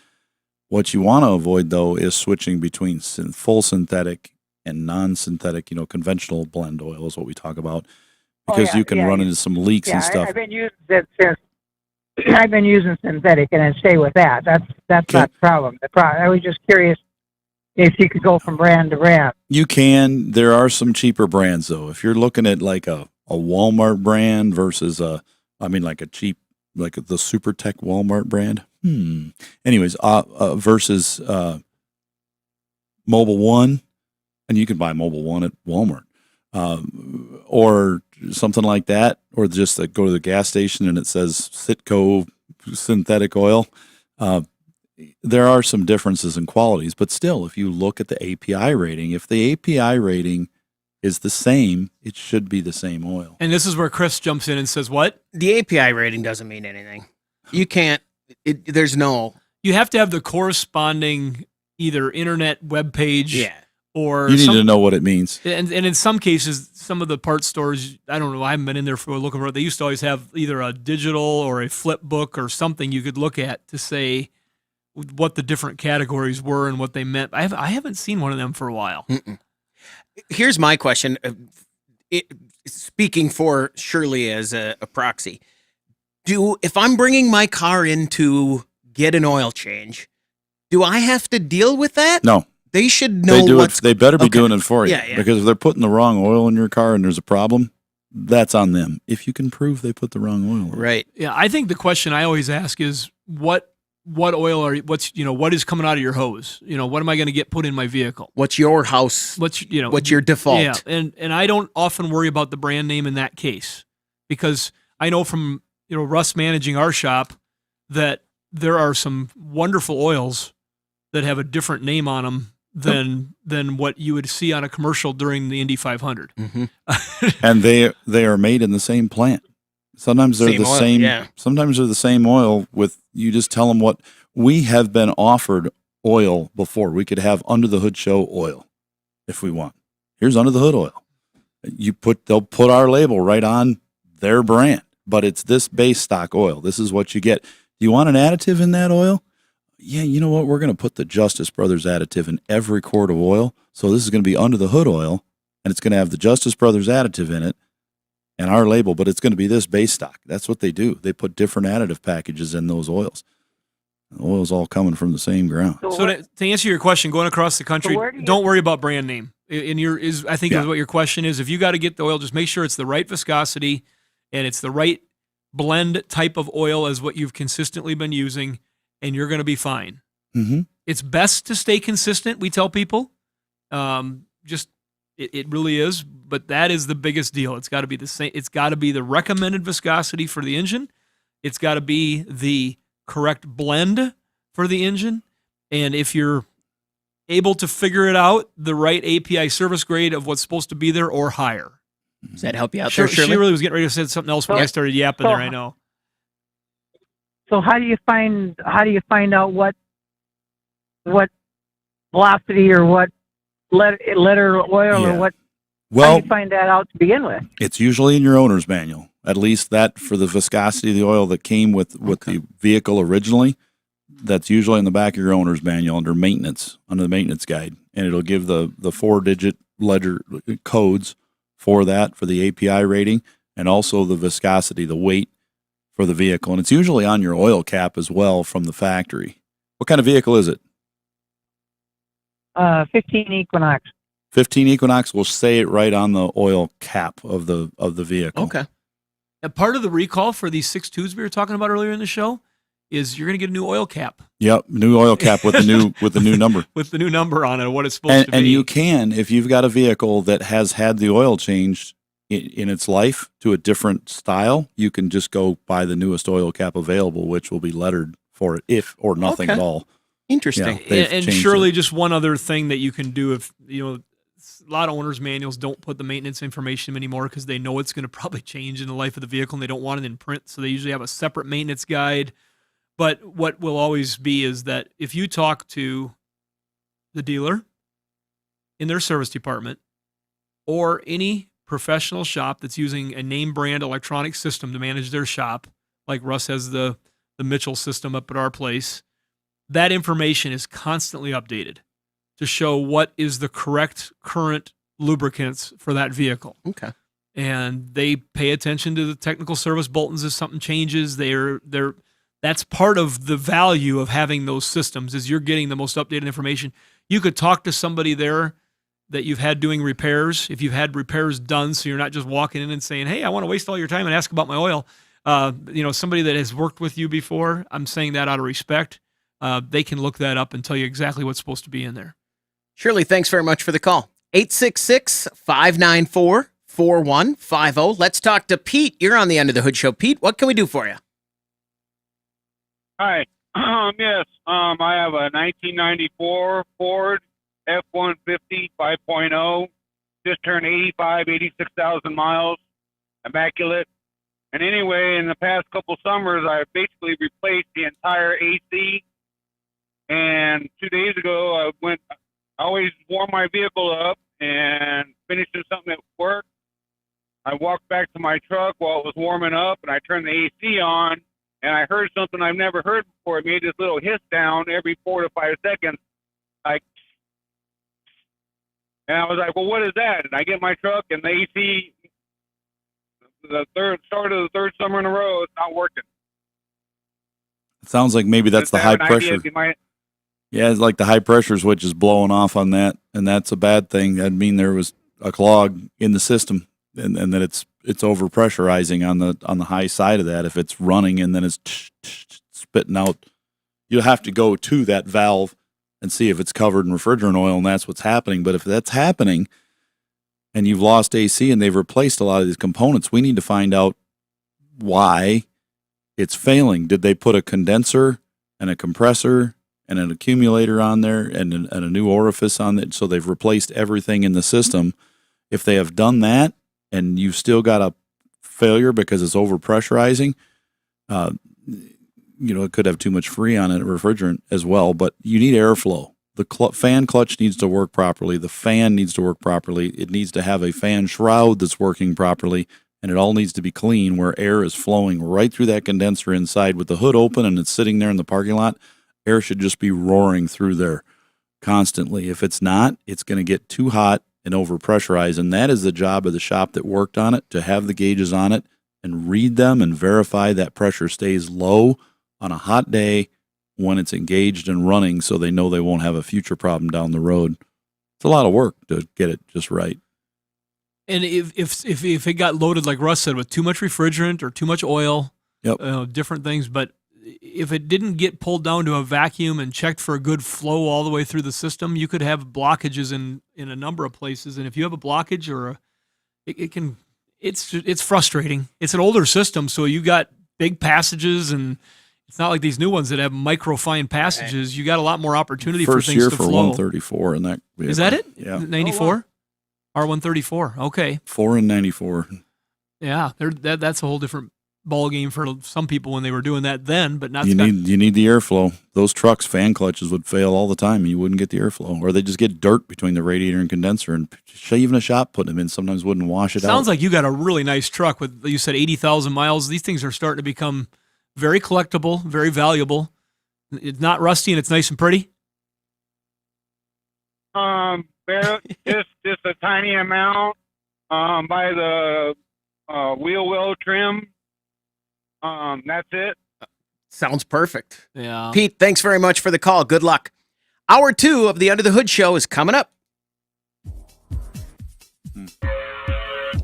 What you want to avoid, though, is switching between full synthetic and non-synthetic, conventional blend oil is what we talk about, because you can run into some leaks and stuff. I've been using it since. I've been using synthetic, and I stay with that. That's Okay. not the problem. I was just curious if you could go from brand to brand. You can. There are some cheaper brands, though. If you're looking at like a Walmart brand versus like a cheap, like the SuperTech Walmart brand. Anyways, versus Mobile One, and you can buy Mobile One at Walmart, or something like that, or just go to the gas station and it says Citgo synthetic oil. There are some differences in qualities, but still, if you look at the API rating, if the API rating is the same, it should be the same oil. And this is where Chris jumps in and says, what? The API rating doesn't mean anything. You can't. There's no. You have to have the corresponding either internet web page. Yeah. Or You need to know what it means. And in some cases, some of the parts stores, I don't know, I haven't been in there for looking for it. They used to always have either a digital or a flip book or something you could look at to say what the different categories were and what they meant. I haven't seen one of them for a while. Here's my question. Speaking for Shirley as a proxy, if I'm bringing my car in to get an oil change, do I have to deal with that? No. They should know They do what's it. They better be okay. doing it for you. Yeah. Because if they're putting the wrong oil in your car and there's a problem, that's on them. If you can prove they put the wrong oil in. Right. Yeah, I think the question I always ask is what oil are you, what is coming out of your hose? What am I going to get put in my vehicle? What's your house? What's your default? Yeah, and I don't often worry about the brand name in that case, because I know from Russ managing our shop that there are some wonderful oils that have a different name on them than what you would see on a commercial during the Indy 500. And they are made in the same plant. Sometimes they're Same the oil, same. yeah. Sometimes they're the same oil. You just tell them what we have been offered oil before. We could have under the hood show oil if we want. Here's under the hood oil. They'll put our label right on their brand, but it's this base stock oil. This is what you get. Do you want an additive in that oil? Yeah, you know what? We're going to put the Justice Brothers additive in every quart of oil. So this is going to be under the hood oil, and it's going to have the Justice Brothers additive in it and our label, but it's going to be this base stock. That's what they do. They put different additive packages in those oils. The oil's all coming from the same ground. So to answer your question, going across the country, don't worry about brand name. Is what your question is. If you got to get the oil, just make sure it's the right viscosity and it's the right blend type of oil as what you've consistently been using, and you're going to be fine. Mm-hmm. It's best to stay consistent, we tell people. It really is, but that is the biggest deal. It's got to be the same. It's got to be the recommended viscosity for the engine. It's got to be the correct blend for the engine. And if you're able to figure it out, the right API service grade of what's supposed to be there or higher. Does that help you out She there, Shirley? really was getting ready to say something else when I started yapping there, I know. So how do you find out what velocity or what letter oil or what? How do you find that out to begin with? It's usually in your owner's manual. At least that for the viscosity of the oil that came with the vehicle originally. That's usually in the back of your owner's manual under the maintenance guide, and it'll give the 4-digit letter codes for that, for the API rating, and also the viscosity, the weight for the vehicle. And it's usually on your oil cap as well from the factory. What kind of vehicle is it? 15 Equinox. 15 Equinox will say it right on the oil cap of the vehicle. Okay. And part of the recall for these 6.2s we were talking about earlier in the show is you're going to get a new oil cap. Yep, new oil cap with the new number. With the new number on it, what it's supposed to be. And you can, if you've got a vehicle that has had the oil changed in its life to a different style, you can just go buy the newest oil cap available, which will be lettered for it, if or nothing at all. Interesting. Yeah, and surely just one other thing that you can do if, a lot of owners' manuals don't put the maintenance information anymore because they know it's going to probably change in the life of the vehicle and they don't want it in print. So they usually have a separate maintenance guide. But what will always be is that if you talk to the dealer in their service department or any professional shop that's using a name brand electronic system to manage their shop, like Russ has the Mitchell system up at our place, that information is constantly updated to show what is the correct current lubricants for that vehicle. Okay. And they pay attention to the technical service bulletins if something changes. That's part of the value of having those systems is you're getting the most updated information. You could talk to somebody there that you've had doing repairs, if you've had repairs done, so you're not just walking in and saying, hey, I want to waste all your time and ask about my oil. Somebody that has worked with you before, I'm saying that out of respect, they can look that up and tell you exactly what's supposed to be in there. Shirley, thanks very much for the call. 866-594-4150. Let's talk to Pete. You're on the Under the Hood Show. Pete, what can we do for you? Hi. Yes. I have a 1994 Ford F-150 5.0. Just turned 86,000 miles. Immaculate. And anyway, in the past couple summers, I basically replaced the entire AC. And 2 days ago, I always warm my vehicle up and finishing something at work. I walked back to my truck while it was warming up, and I turned the AC on, and I heard something I've never heard before. It made this little hiss sound every 4 to 5 seconds. And I was like, well, what is that? And I get my truck, and the AC, the start of the third summer in a row, it's not working. It sounds like maybe that's the high pressure. Yeah, it's like the high pressure switch is blowing off on that, and that's a bad thing. That'd mean there was a clog in the system, and that it's overpressurizing on the high side of that. If it's running and then it's spitting out, you'll have to go to that valve and see if it's covered in refrigerant oil, and that's what's happening. But if that's happening and you've lost AC and they've replaced a lot of these components, we need to find out why it's failing. Did they put a condenser and a compressor and an accumulator on there and a new orifice on it, so they've replaced everything in the system? If they have done that and you've still got a failure because it's overpressurizing, it could have too much Freon in it, refrigerant as well, but you need airflow. The fan clutch needs to work properly. The fan needs to work properly. It needs to have a fan shroud that's working properly, and it all needs to be clean where air is flowing right through that condenser inside. With the hood open and it's sitting there in the parking lot, air should just be roaring through there constantly. If it's not, it's going to get too hot and overpressurized, and that is the job of the shop that worked on it, to have the gauges on it and read them and verify that pressure stays low on a hot day when it's engaged and running, so they know they won't have a future problem down the road. It's a lot of work to get it just right. And if it got loaded, like Russ said, with too much refrigerant or too much oil, different things, but if it didn't get pulled down to a vacuum and checked for a good flow all the way through the system, you could have blockages in a number of places. And if you have a blockage it's frustrating. It's an older system, so you got big passages, and it's not like these new ones that have microfine passages. You got a lot more opportunity for things to flow. First year for 134 in that vehicle. Is that it? Yeah. 94? R134. Okay. 4 and 94. Yeah, that's a whole different ball game for some people when they were doing that then, but not. You need the airflow. Those trucks, fan clutches would fail all the time, and you wouldn't get the airflow, or they just get dirt between the radiator and condenser. And even a shop putting them in sometimes wouldn't wash it out. Sounds like you got a really nice truck with, you said 80,000 miles. These things are starting to become very collectible, very valuable. It's not rusty and it's nice and pretty. Just a tiny amount. By the wheel well trim. That's it. Sounds perfect. Yeah. Pete, thanks very much for the call. Good luck. Hour 2 of the Under the Hood Show is coming up.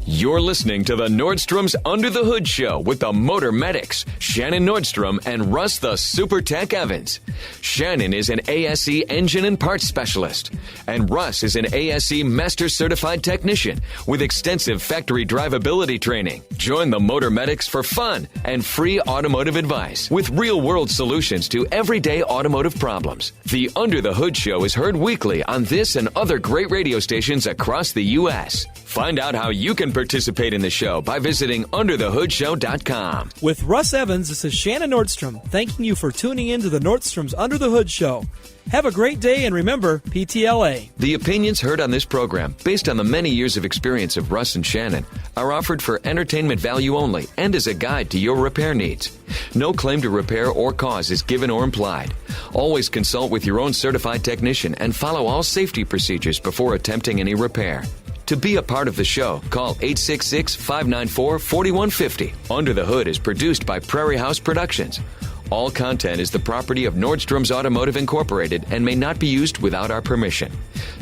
You're listening to the Nordstrom's Under the Hood Show with the Motor Medics, Shannon Nordstrom and Russ the Super Tech Evans. Shannon is an ASE engine and parts specialist, and Russ is an ASE Master Certified Technician with extensive factory drivability training. Join the Motor Medics for fun and free automotive advice with real-world solutions to everyday automotive problems. The Under the Hood Show is heard weekly on this and other great radio stations across the U.S. Find out how you can participate in the show by visiting underthehoodshow.com. With Russ Evans, this is Shannon Nordstrom, thanking you for tuning in to the Nordstrom's Under the Hood Show. Have a great day, and remember, PTLA. The opinions heard on this program, based on the many years of experience of Russ and Shannon, are offered for entertainment value only and as a guide to your repair needs. No claim to repair or cause is given or implied. Always consult with your own certified technician and follow all safety procedures before attempting any repair. To be a part of the show, call 866-594-4150. Under the Hood is produced by Prairie House Productions. All content is the property of Nordstrom's Automotive Incorporated and may not be used without our permission.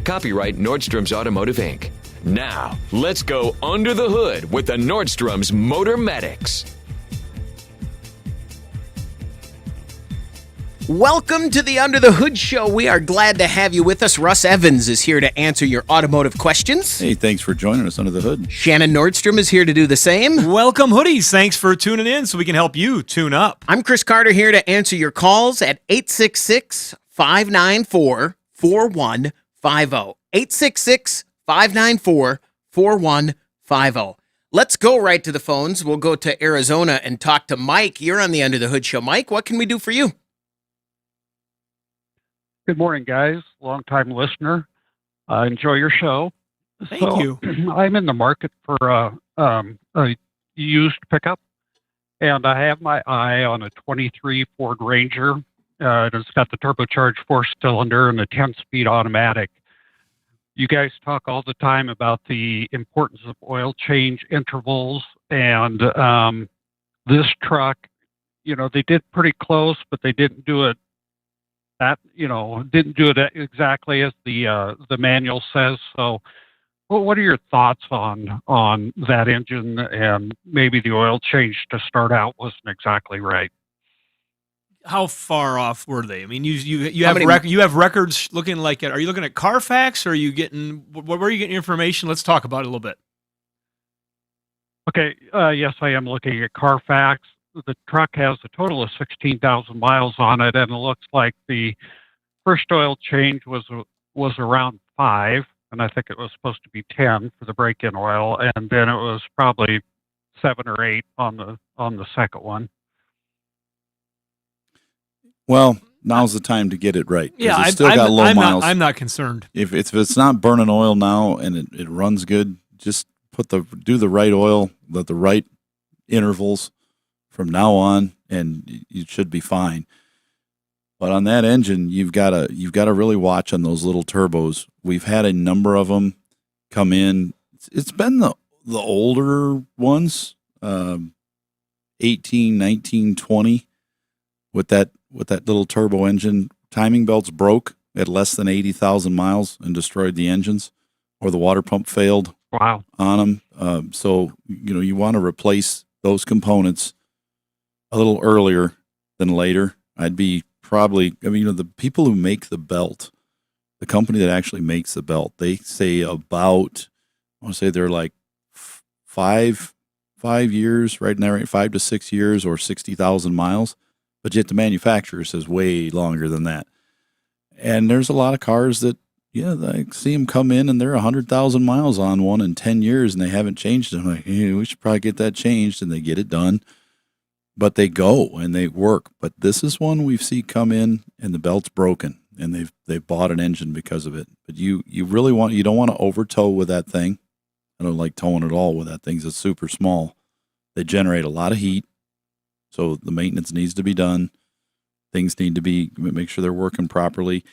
Copyright Nordstrom's Automotive, Inc. Now, let's go under the hood with the Nordstrom's Motor Medics. Welcome to the Under the Hood Show. We are glad to have you with us. Russ Evans is here to answer your automotive questions. Hey, thanks for joining us under the hood. Shannon Nordstrom is here to do the same. Welcome, Hoodies. Thanks for tuning in so we can help you tune up. I'm Chris Carter here to answer your calls at 866-594-4150. 866-594-4150. Let's go right to the phones. We'll go to Arizona and talk to Mike. You're on the Under the Hood Show. Mike, what can we do for you? Good morning, guys. Long-time listener. Enjoy your show. Thank you. I'm in the market for a used pickup, and I have my eye on a 23 Ford Ranger. It's got the turbocharged 4-cylinder and the 10-speed automatic. You guys talk all the time about the importance of oil change intervals, and this truck, they did pretty close, but they didn't do it exactly as the manual says. So what are your thoughts on that engine, and maybe the oil change to start out wasn't exactly right? How far off were they? I mean, you have records looking like it. Are you looking at Carfax, or are you getting, where are you getting your information? Let's talk about it a little bit. Okay. Yes, I am looking at Carfax. The truck has a total of 16,000 miles on it, and it looks like the first oil change was around 5, and I think it was supposed to be 10 for the break-in oil, and then it was probably 7 or 8 on the second one. Well, now's the time to get it right. Yeah, it's still got low miles. I'm not concerned. If it's not burning oil now and it runs good, just do the right oil, let the right intervals from now on, and you should be fine. But on that engine, you've got to really watch on those little turbos. We've had a number of them come in. It's been the older ones, 18, 19, 20, with that little turbo engine. Timing belts broke at less than 80,000 miles and destroyed the engines, or the water pump failed. Wow. On them. So you want to replace those components a little earlier than later. I'd be probably, the people who make the belt, the company that actually makes the belt, they say about, I want to say they're like 5 years, right in there, right? 5 to 6 years, or 60,000 miles. But yet the manufacturer says way longer than that. And there's a lot of cars that, I see them come in and they're 100,000 miles on one in 10 years and they haven't changed it. I'm like, we should probably get that changed, and they get it done. But they go and they work. But this is one we've seen come in and the belt's broken, and they've bought an engine because of it. But you don't want to over tow with that thing. I don't like towing at all with that thing. It's super small. They generate a lot of heat, so the maintenance needs to be done. Things need to make sure they're working properly.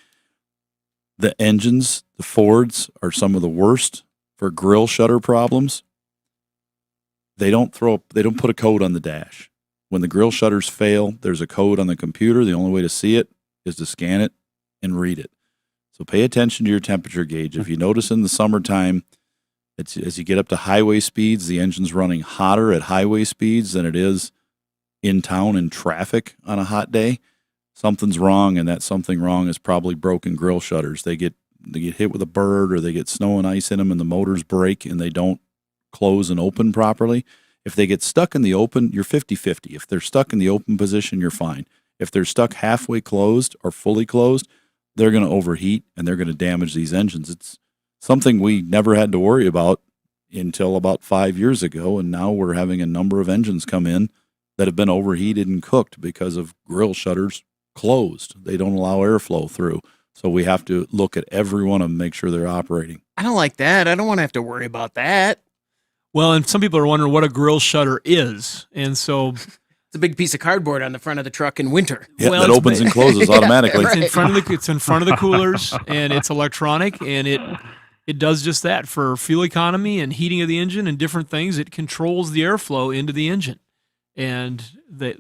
The engines, the Fords, are some of the worst for grill shutter problems. They don't put a code on the dash. When the grill shutters fail, there's a code on the computer. The only way to see it is to scan it and read it. So pay attention to your temperature gauge. If you notice in the summertime, as you get up to highway speeds, the engine's running hotter at highway speeds than it is in town in traffic on a hot day, something's wrong, and that something wrong is probably broken grill shutters. They get hit with a bird, or they get snow and ice in them, and the motors break and they don't close and open properly. If they get stuck in the open, you're 50-50. If they're stuck in the open position, you're fine. If they're stuck halfway closed or fully closed, they're going to overheat and they're going to damage these engines. It's something we never had to worry about until about 5 years ago, and now we're having a number of engines come in that have been overheated and cooked because of grill shutters closed. They don't allow airflow through. So we have to look at every one of them, make sure they're operating. I don't like that. I don't want to have to worry about that. Well, and some people are wondering what a grill shutter is. And so It's a big piece of cardboard on the front of the truck in winter. Yeah, Well, that it's opens ba- and closes automatically. it's in front of the coolers, and it's electronic, and it does just that for fuel economy and heating of the engine and different things. It controls the airflow into the engine, and they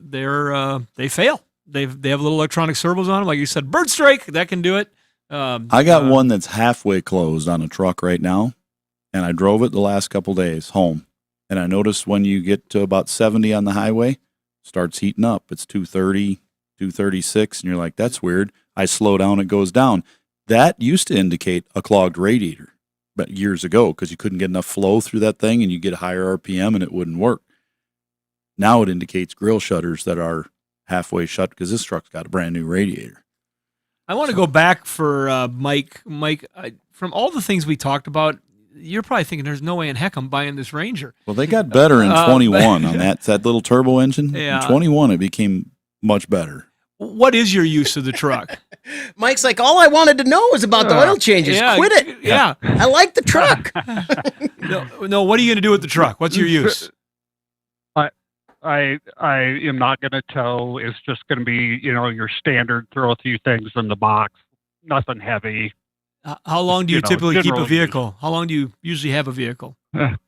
fail. They have little electronic servos on them, like you said. Bird strike, that can do it. I got one that's halfway closed on a truck right now, and I drove it the last couple days home, and I noticed when you get to about 70 on the highway, starts heating up. It's 230, 236, and you're like, that's weird. I slow down, it goes down. That used to indicate a clogged radiator, but years ago, because you couldn't get enough flow through that thing, and you get higher RPM, and it wouldn't work. Now it indicates grill shutters that are halfway shut because this truck's got a brand new radiator. I want to go back for Mike. Mike, from all the things we talked about, you're probably thinking there's no way in heck I'm buying this Ranger. Well, they got better in 21 on that little turbo engine. Yeah. In 21, it became much better. What is your use of the truck? Mike's like, all I wanted to know was about the oil changes. yeah, Quit it. Yeah. I like the truck. No, what are you going to do with the truck? What's your use? I am not going to tow. It's just going to be, your standard throw a few things in the box, nothing heavy. How long do you typically keep a general vehicle? How long do you usually have a vehicle? A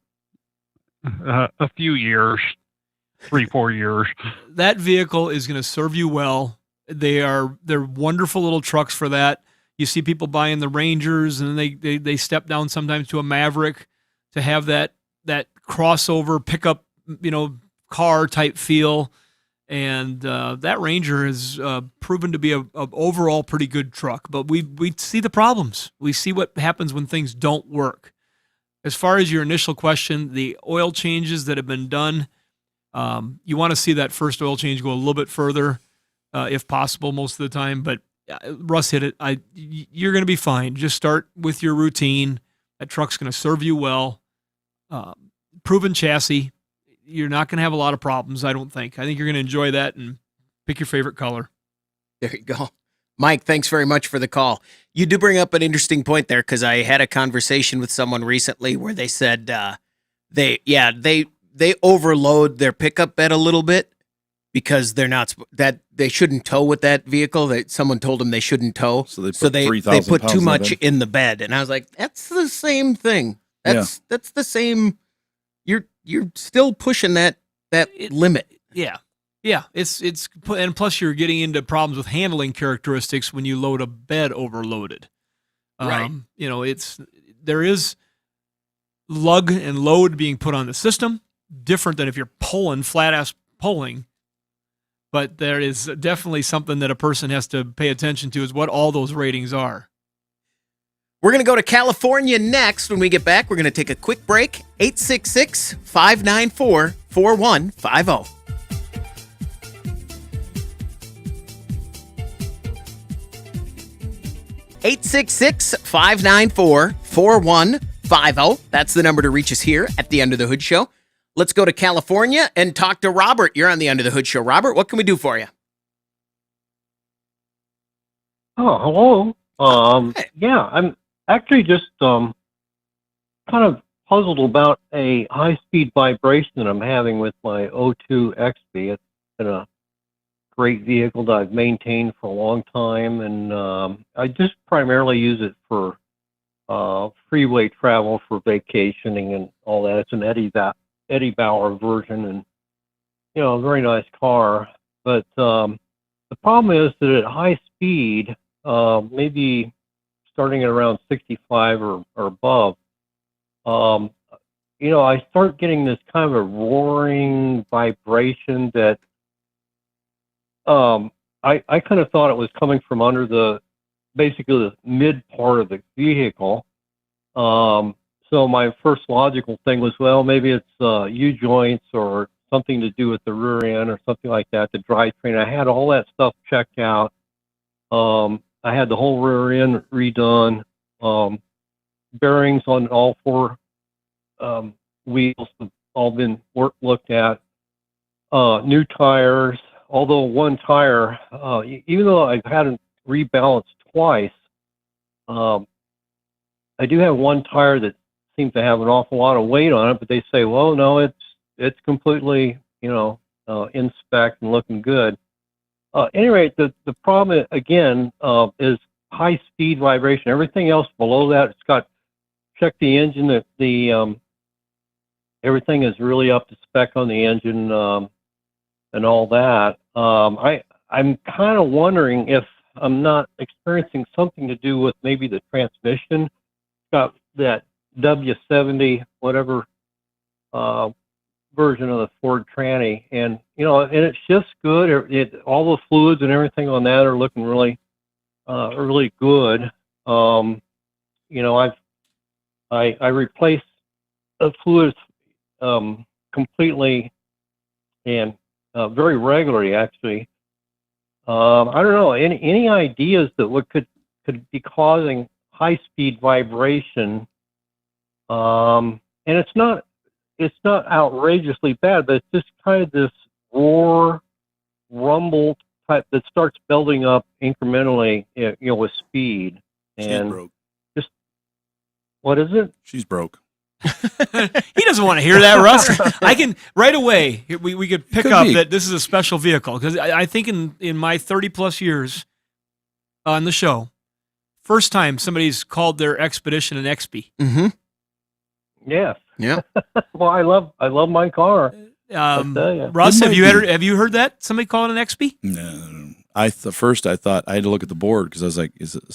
few years, 3-4 years. That vehicle is going to serve you well. They're wonderful little trucks for that. You see people buying the Rangers, and they step down sometimes to a Maverick to have that crossover pickup, car type feel. And that Ranger has proven to be a overall pretty good truck. But we see the problems. We see what happens when things don't work. As far as your initial question, the oil changes that have been done, you want to see that first oil change go a little bit further, if possible, most of the time. But Russ hit it. You're going to be fine. Just start with your routine. That truck's going to serve you well. Proven chassis. You're not going to have a lot of problems, I don't think. I think you're going to enjoy that and pick your favorite color. There you go. Mike, thanks very much for the call. You do bring up an interesting point there, because I had a conversation with someone recently where they said they overload their pickup bed a little bit because they shouldn't tow with that vehicle. That someone told them they shouldn't tow, So they they put too much in. in the bed, and I was like, that's the same thing. That's the same. You're still pushing that limit. Yeah. Yeah. And plus you're getting into problems with handling characteristics when you load a bed overloaded. Right. There is lug and load being put on the system, different than if you're pulling, flat ass pulling. But there is definitely something that a person has to pay attention to, is what all those ratings are. We're going to go to California next. When we get back, we're going to take a quick break. 866-594-4150. $866-594-4150. That's the number to reach us here at the Under the Hood Show. Let's go to California and talk to Robert. You're on the Under the Hood Show. Robert, what can we do for you? Oh, hello. Yeah, I'm actually just kind of puzzled about a high-speed vibration that I'm having with my O2 XB. It's been a great vehicle that I've maintained for a long time, and I just primarily use it for freeway travel, for vacationing and all that. It's an Eddie Bauer version, and a very nice car. But the problem is that at high speed, maybe starting at around 65 or above, I start getting this kind of a roaring vibration that I kind of thought it was coming from under basically the mid part of the vehicle. So my first logical thing was, well, maybe it's U-joints or something to do with the rear end or something like that, the drivetrain. I had all that stuff checked out. I had the whole rear end redone, bearings on all four wheels have all been looked at. New tires, although one tire, even though I've had it rebalanced twice, I do have one tire that seems to have an awful lot of weight on it, but they say, well, no, it's completely, in spec and looking good. At any rate, the problem again is high speed vibration. Everything else below that, it's got check the engine. The everything is really up to spec on the engine and all that. I'm kind of wondering if I'm not experiencing something to do with maybe the transmission. It's got that W70 whatever version of the Ford Tranny, and and it's just good. All the fluids and everything on that are looking really good. I replaced the fluids completely and very regularly, actually. I don't know, any ideas that what could be causing high speed vibration, and it's not outrageously bad, but it's just kind of this roar, rumble type that starts building up incrementally, with speed. She's And broke. just what is it? She's broke. He doesn't want to hear that, Russ. I can right away. We could pick Could up be. that this is a special vehicle because I think in my 30+ years on the show, first time somebody's called their Expedition an XP. Mm-hmm. Yes. Yeah. Well, I love my car. I tell ya. Russ, It have might you heard that somebody call it an XP? No. First I thought I had to look at the board because I was like, is it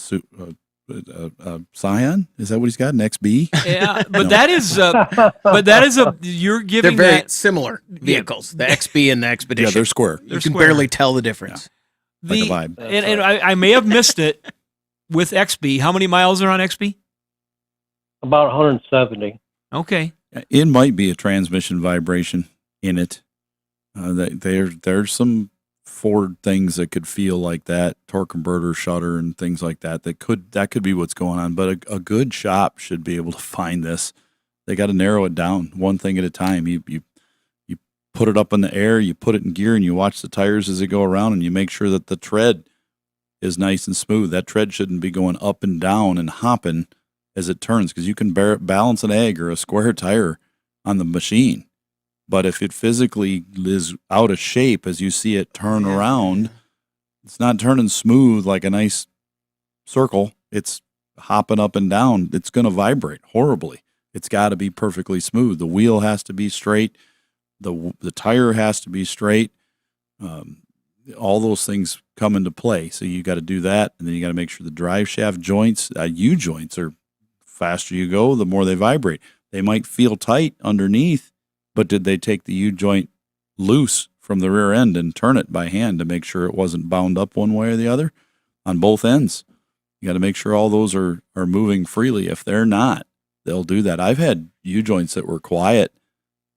Scion? Is that what he's got? An XB? Yeah, but No. that is you're They're giving very that similar vehicles, the XB and the Expedition. Yeah, they're square. You They're can square. barely tell the difference. Like a vibe. And I may have missed it with XB. How many miles are on XB? About 170. Okay. It might be a transmission vibration in it. There's some Ford things that could feel like that, torque converter, shutter, and things like that. That could be what's going on. But a good shop should be able to find this. They got to narrow it down one thing at a time. You put it up in the air, you put it in gear, and you watch the tires as they go around, and you make sure that the tread is nice and smooth. That tread shouldn't be going up and down and hopping as it turns, because you can balance an egg or a square tire on the machine. But if it physically is out of shape as you see it turn around, it's not turning smooth like a nice circle. It's hopping up and down. It's going to vibrate horribly. It's got to be perfectly smooth. The wheel has to be straight. The tire has to be straight. All those things come into play. So you got to do that, and then you got to make sure the drive shaft joints, U-joints, are faster you go, the more they vibrate. They might feel tight underneath, but did they take the U-joint loose from the rear end and turn it by hand to make sure it wasn't bound up one way or the other on both ends? You got to make sure all those are moving freely. If they're not, they'll do that. I've had U-joints that were quiet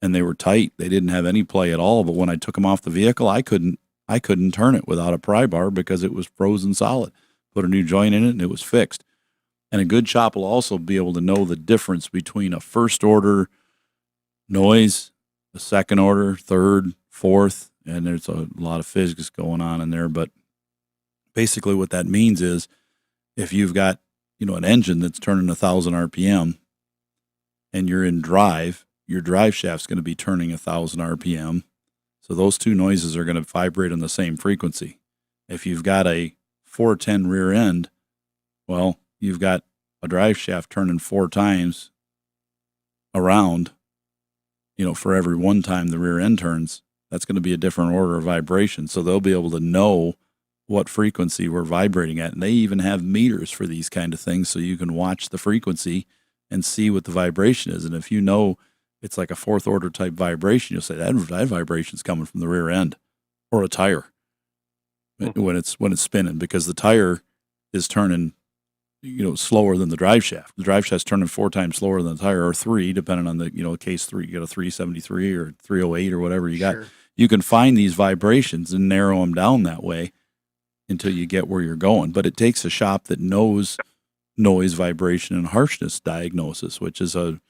and they were tight. They didn't have any play at all, but when I took them off the vehicle, I couldn't turn it without a pry bar because it was frozen solid. Put a new joint in it and it was fixed. And a good shop will also be able to know the difference between a first order noise, a second order, third, fourth, and there's a lot of physics going on in there. But basically what that means is if you've got, an engine that's turning 1,000 RPM and you're in drive, your drive shaft's going to be turning 1,000 RPM. So those two noises are going to vibrate on the same frequency. If you've got a 410 rear end, well, you've got a drive shaft turning 4 times around, for every one time the rear end turns. That's going to be a different order of vibration. So they'll be able to know what frequency we're vibrating at. And they even have meters for these kind of things, so you can watch the frequency and see what the vibration is. And if you know it's like a fourth order type vibration, you'll say that vibration's coming from the rear end or a tire when it's spinning, because the tire is turning slower than the drive shaft. The drive shaft's turning 4 times slower than the tire, or 3, depending on the, case 3. You got a 373 or 308 or whatever you got. Sure. You can find these vibrations and narrow them down that way until you get where you're going. But it takes a shop that knows noise, vibration, and harshness diagnosis, which is a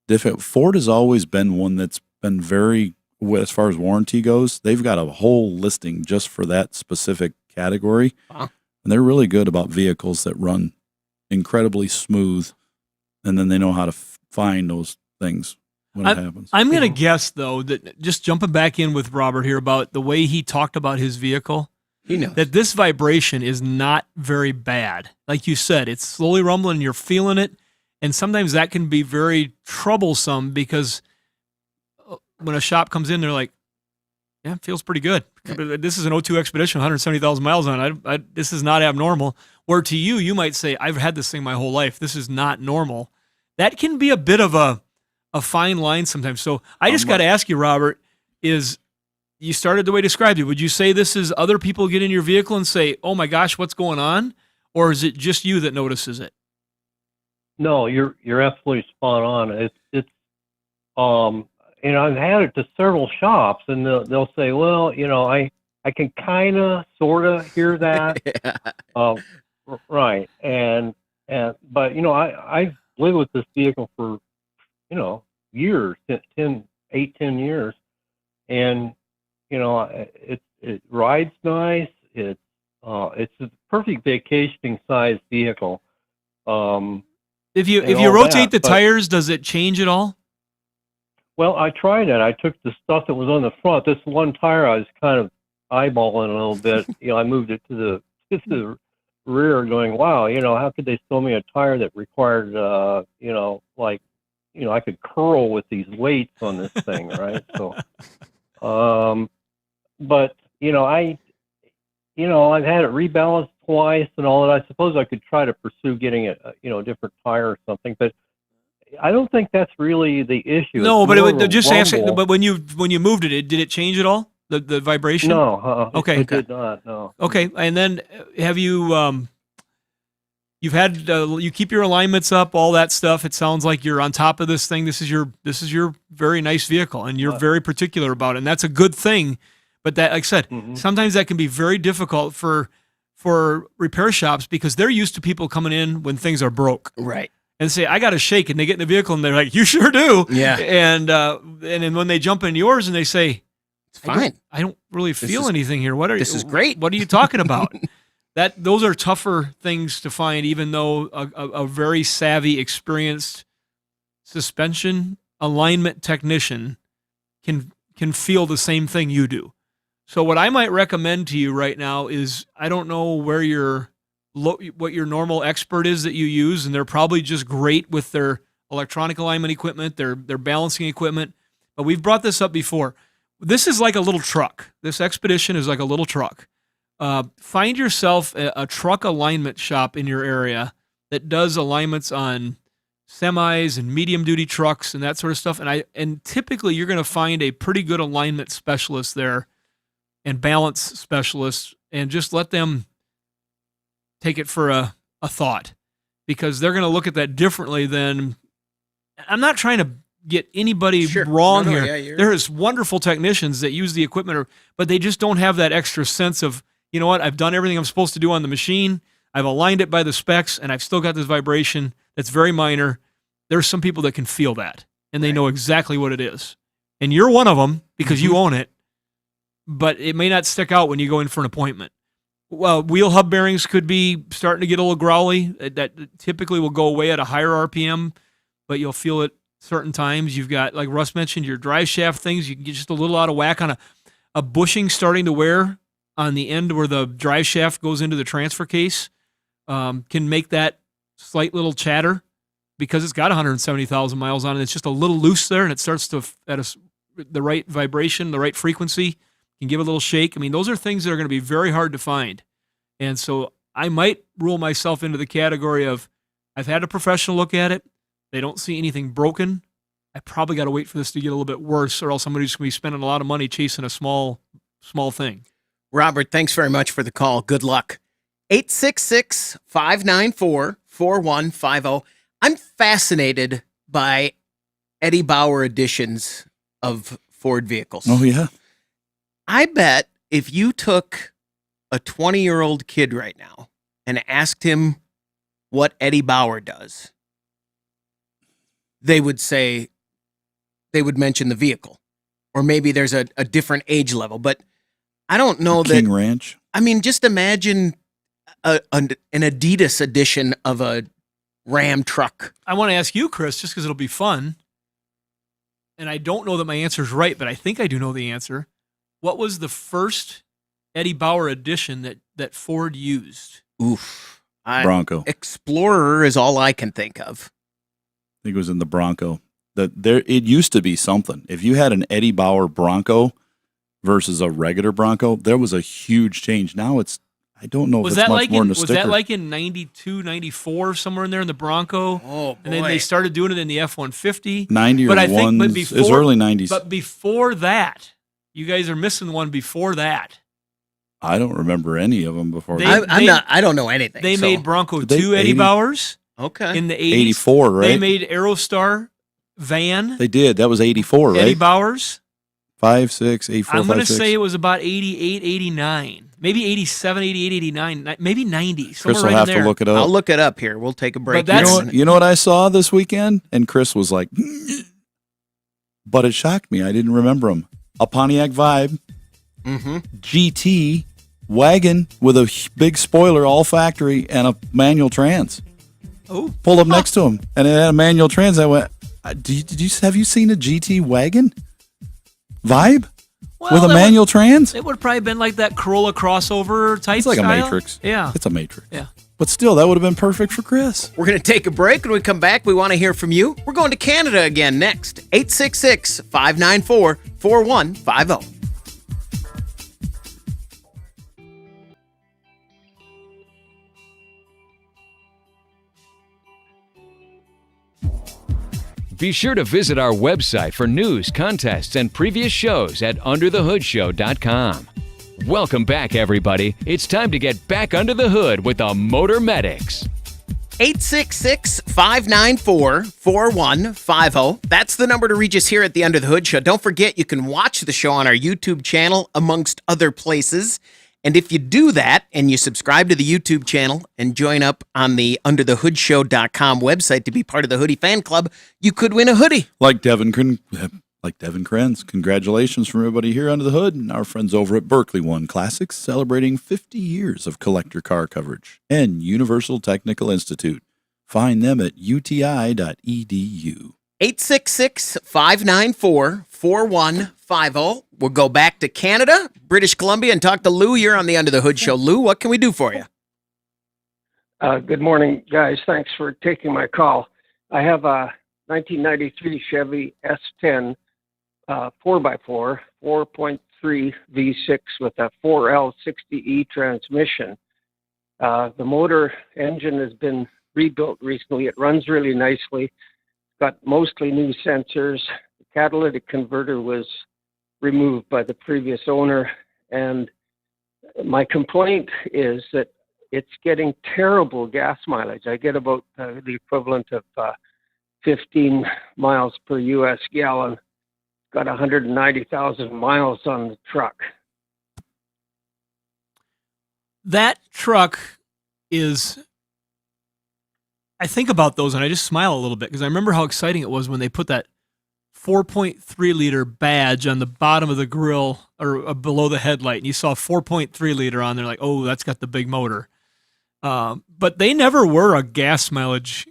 difficult. Ford has always been one that's been very, as far as warranty goes, they've got a whole listing just for that specific category. Wow. And they're really good about vehicles that run incredibly smooth, and then they know how to find those things when it happens. I'm going to guess, though, that just jumping back in with Robert here about the way he talked about his vehicle, He knows. that this vibration is not very bad. Like you said, it's slowly rumbling, you're feeling it, and sometimes that can be very troublesome because when a shop comes in, they're like, yeah, it feels pretty good. This is an 02 Expedition, 170,000 miles on it. This is not abnormal. Or to you, you might say, I've had this thing my whole life. This is not normal. That can be a bit of a fine line sometimes. So I just got to ask you, Robert, is you started the way I described it. Would you say this is other people get in your vehicle and say, oh my gosh, what's going on? Or is it just you that notices it? No, you're absolutely spot on. It's I've had it to several shops, and they'll say, well, I can kind of, sort of hear that. Right. But, I've lived with this vehicle for, years, 10 years. And, it rides nice. It's a perfect vacationing size vehicle. If you rotate the tires, does it change at all? Well, I tried it. I took the stuff that was on the front. This one tire, I was kind of eyeballing a little bit. I moved it to the rear, going, "Wow, how could they sell me a tire that required, I could curl with these weights on this thing, right?" So, but I've had it rebalanced twice and all that. I suppose I could try to pursue getting a different tire or something, but I don't think that's really the issue. No, but but when you moved it, did it change at all? The vibration? No. Okay. It did not. No. Okay, and then have you you've had you keep your alignments up, all that stuff. It sounds like you're on top of this thing. This is your very nice vehicle, and you're very particular about it, and that's a good thing. But that, like I said, sometimes that can be very difficult for repair shops because they're used to people coming in when things are broke. Right. And say, I got a shake, and they get in the vehicle, and they're like, you sure do. Yeah. And then when they jump in yours and they say, it's fine. I don't really feel anything here. This is great. What are you talking about? Those are tougher things to find, even though a very savvy, experienced suspension alignment technician can feel the same thing you do. So what I might recommend to you right now is, I don't know what your normal expert is that you use, and they're probably just great with their electronic alignment equipment, their balancing equipment. But we've brought this up before. This is like a little truck. This Expedition is like a little truck. Find yourself a truck alignment shop in your area that does alignments on semis and medium duty trucks and that sort of stuff. And typically you're going to find a pretty good alignment specialist there and balance specialist, and just let them take it for a thought, because they're going to look at that differently than. I'm not trying to get anybody wrong here. Yeah, there's wonderful technicians that use the equipment, but they just don't have that extra sense of, you know what, I've done everything I'm supposed to do on the machine. I've aligned it by the specs, and I've still got this vibration that's very minor. There's some people that can feel that, and they know exactly what it is. And you're one of them because you own it, but it may not stick out when you go in for an appointment. Well, wheel hub bearings could be starting to get a little growly. That typically will go away at a higher RPM, but you'll feel it certain times. You've got, like Russ mentioned, your drive shaft things. You can get just a little out of whack on a bushing starting to wear on the end where the drive shaft goes into the transfer case. Can make that slight little chatter because it's got 170,000 miles on it. It's just a little loose there, and it starts to, at the right vibration, the right frequency, can give a little shake. I mean, those are things that are going to be very hard to find. And so I might rule myself into the category of, I've had a professional look at it. They don't see anything broken. I probably got to wait for this to get a little bit worse, or else somebody's going to be spending a lot of money chasing a small thing. Robert, thanks very much for the call. Good luck. 866-594-4150. I'm fascinated by Eddie Bauer editions of Ford vehicles. Oh, yeah. I bet if you took a 20-year-old kid right now and asked him what Eddie Bauer does, they would say, they would mention the vehicle, or maybe there's a different age level. But I don't know King that. Ranch. I mean, just imagine an Adidas edition of a Ram truck. I want to ask you, Chris, just because it'll be fun. And I don't know that my answer is right, but I think I do know the answer. What was the first Eddie Bauer edition that Ford used? Oof. Bronco. Explorer is all I can think of. I think it was in the Bronco. It used to be something. If you had an Eddie Bauer Bronco versus a regular Bronco, there was a huge change. Now I don't know if it's much more than a sticker. Was that like in 92, 94, somewhere in there in the Bronco? Oh, boy. And then they started doing it in the F-150. 90 or but I 1s. think, It was early 90s. But before that, you guys are missing one before that. I don't remember any of them before. I don't know anything. They made Bronco Did they 2 Eddie 80? Bauers. Okay. In the 80s. 84, right? They made Aerostar van. They did. That was 84, right? Eddie Bauers. 5, 6, 8, 4, I'm going 5, to 6. say it was about 88, 89. Maybe 87, 88, 89. Maybe 90. Chris Somewhere will right have in there. to look it up. I'll look it up here. We'll take a break. But You know what I saw this weekend? And Chris was like, but it shocked me. I didn't remember him. A Pontiac Vibe GT wagon with a big spoiler, all factory, and a manual trans. Oh, pulled up next to him, and it had a manual trans. I went, have you seen a GT wagon Vibe with a manual trans? It would have probably been like that Corolla crossover type. It's like style. a Matrix. Yeah, it's a Matrix. Yeah. But still, that would have been perfect for Chris. We're going to take a break. When we come back, we want to hear from you. We're going to Canada again next. 866-594-4150. Be sure to visit our website for news, contests, and previous shows at underthehoodshow.com. Welcome back, everybody. It's time to get back under the hood with the Motor Medics. 866-594-4150. That's the number to reach us here at the Under the Hood Show. Don't forget, you can watch the show on our YouTube channel, amongst other places. And if you do that and you subscribe to the YouTube channel and join up on the underthehoodshow.com website to be part of the Hoodie Fan Club, you could win a hoodie. Like Devin Krenz, congratulations from everybody here under the hood and our friends over at Berkeley One Classics, celebrating 50 years of collector car coverage, and Universal Technical Institute. Find them at uti.edu. 866-594-4150. We'll go back to Canada, British Columbia, and talk to Lou. You're on the Under the Hood Show. Lou, what can we do for you? Good morning, guys. Thanks for taking my call. I have a 1993 Chevy S10 4x4, 4.3 V6 with a 4L60E transmission. The motor engine has been rebuilt recently. It runs really nicely. Got mostly new sensors. The catalytic converter was removed by the previous owner. And my complaint is that it's getting terrible gas mileage. I get about the equivalent of 15 miles per U.S. gallon. Got 190,000 miles on the truck. That truck is... I think about those and I just smile a little bit because I remember how exciting it was when they put that 4.3 liter badge on the bottom of the grill or below the headlight, and you saw 4.3 liter on there, like, oh, that's got the big motor. But they never were a gas mileage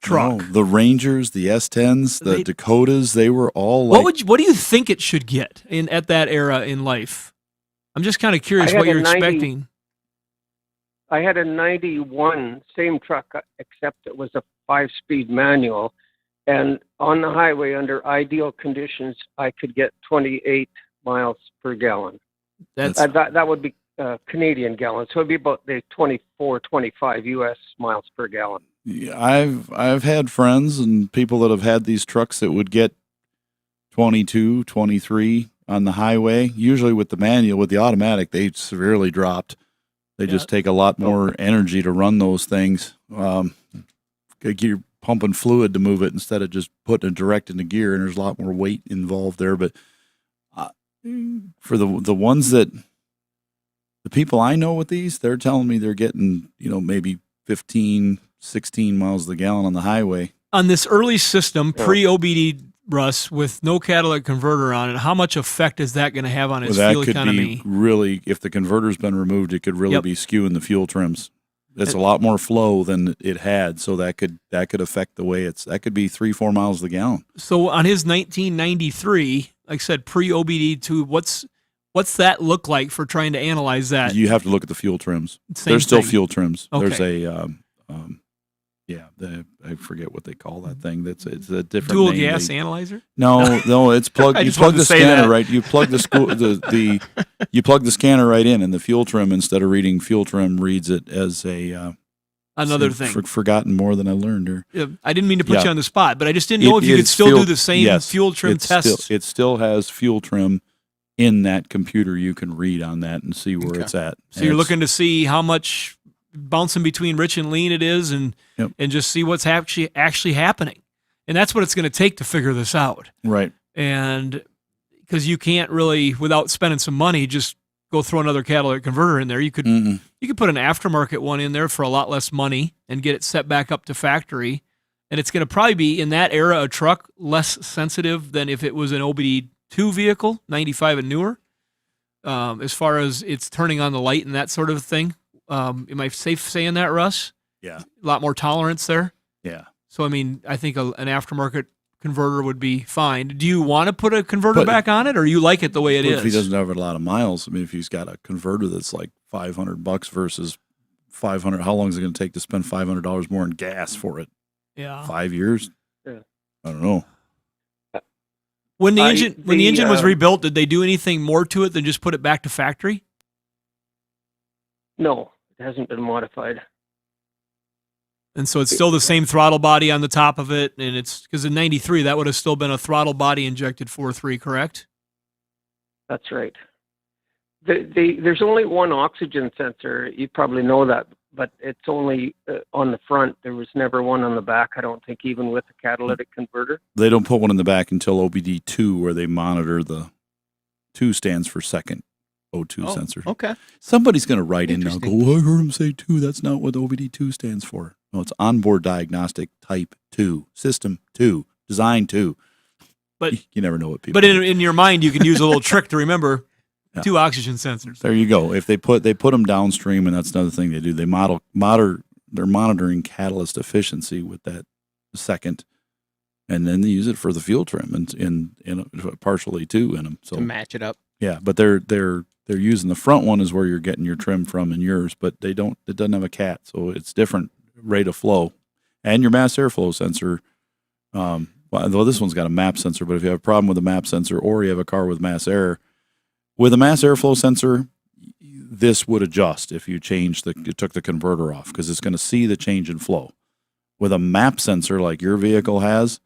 truck. No, the Rangers, the S10s, the Dakotas, they were all like... What do you think it should get at that era in life? I'm just kind of curious what you're expecting. I had a 91, same truck, except it was a 5-speed manual. And on the highway, under ideal conditions, I could get 28 miles per gallon. That would be Canadian gallons. So it would be about the 24, 25 U.S. miles per gallon. Yeah, I've had friends and people that have had these trucks that would get 22, 23 on the highway. Usually with the manual, with the automatic, they severely dropped. They just take a lot more energy to run those things. You're pumping fluid to move it instead of just putting it direct into gear, and there's a lot more weight involved there. But for the ones that the people I know with these, they're telling me they're getting, maybe 15, 16 miles a gallon on the highway. On this early system, pre-OBD Russ, with no catalytic converter on it, how much effect is that going to have on its that fuel could economy? be really, if the converter's been removed, it could really be skewing the fuel trims. It's a lot more flow than it had, so that could affect the way that could be 3-4 miles a gallon. So on his 1993, like I said, pre-OBD2, what's that look like for trying to analyze that? You have to look at the fuel trims. Same There's still thing. fuel trims. Okay. There's I forget what they call that thing. It's a different Dual name. gas analyzer? No, it's plugged. I You just plug wanted the to say scanner that. right. You plug you plug the scanner right in, and the fuel trim, instead of reading fuel trim, reads it as a Another thing. Forgotten more than I learned. Or Yeah, I didn't mean to put Yeah. you on the spot, but I just didn't know if you could it's still do the same fuel trim it's tests. It still has fuel trim in that computer. You can read on that and see where it's at. So you're looking to see how much bouncing between rich and lean it is, and just see what's actually happening. And that's what it's going to take to figure this out. Right. And because you can't really, without spending some money, just go throw another catalytic converter in there. You could put an aftermarket one in there for a lot less money and get it set back up to factory. And it's going to probably be, in that era, a truck less sensitive than if it was an OBD2 vehicle, 95 and newer, as far as it's turning on the light and that sort of thing. Am I safe saying that, Russ? Yeah. A lot more tolerance there? Yeah. So, I mean, I think an aftermarket converter would be fine. Do you want to put a converter back on it, or you like it the way it is? If he doesn't have a lot of miles, I mean, if he's got a converter that's like $500 versus $500, how long is it going to take to spend $500 more in gas for it? Yeah. 5 years? Yeah. I don't know. When the engine was rebuilt, did they do anything more to it than just put it back to factory? No, it hasn't been modified. And so it's still the same throttle body on the top of it, and it's because in '93 that would have still been a throttle body injected 4.3, correct? That's right. There's only one oxygen sensor. You probably know that, but it's only on the front. There was never one on the back, I don't think, even with a catalytic converter. They don't put one in the back until OBD2, where they monitor the 2 stands for second O2 sensor. Okay. Somebody's going to write in now and go, well, I heard him say 2. That's not what OBD2 stands for. No, it's onboard diagnostic type 2, system 2, design 2. But you never know what people. But in your mind, you can use a little trick to remember 2 oxygen sensors. There you go. If they put them downstream, and that's another thing they do. They they're monitoring catalyst efficiency with that second, and then they use it for the fuel trim and in partially too in them. So to match it up. Yeah, but they're using the front one is where you're getting your trim from in yours, but it doesn't have a cat, so it's different rate of flow, and your mass airflow sensor. Well, this one's got a map sensor, but if you have a problem with a map sensor or you have a car with mass air, with a mass airflow sensor, this would adjust if you took the converter off, because it's going to see the change in flow. With a map sensor like your vehicle has,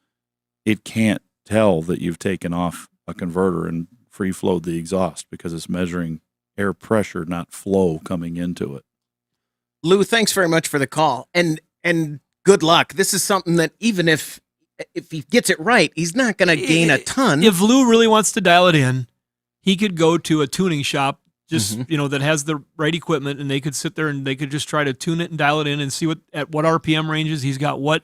it can't tell that you've taken off a converter and free flowed the exhaust, because it's measuring air pressure, not flow coming into it. Lou, thanks very much for the call, and good luck. This is something that even if he gets it right, he's not going to gain a ton. If Lou really wants to dial it in, he could go to a tuning shop, that has the right equipment, and they could sit there and they could just try to tune it and dial it in and see at what RPM ranges he's got, what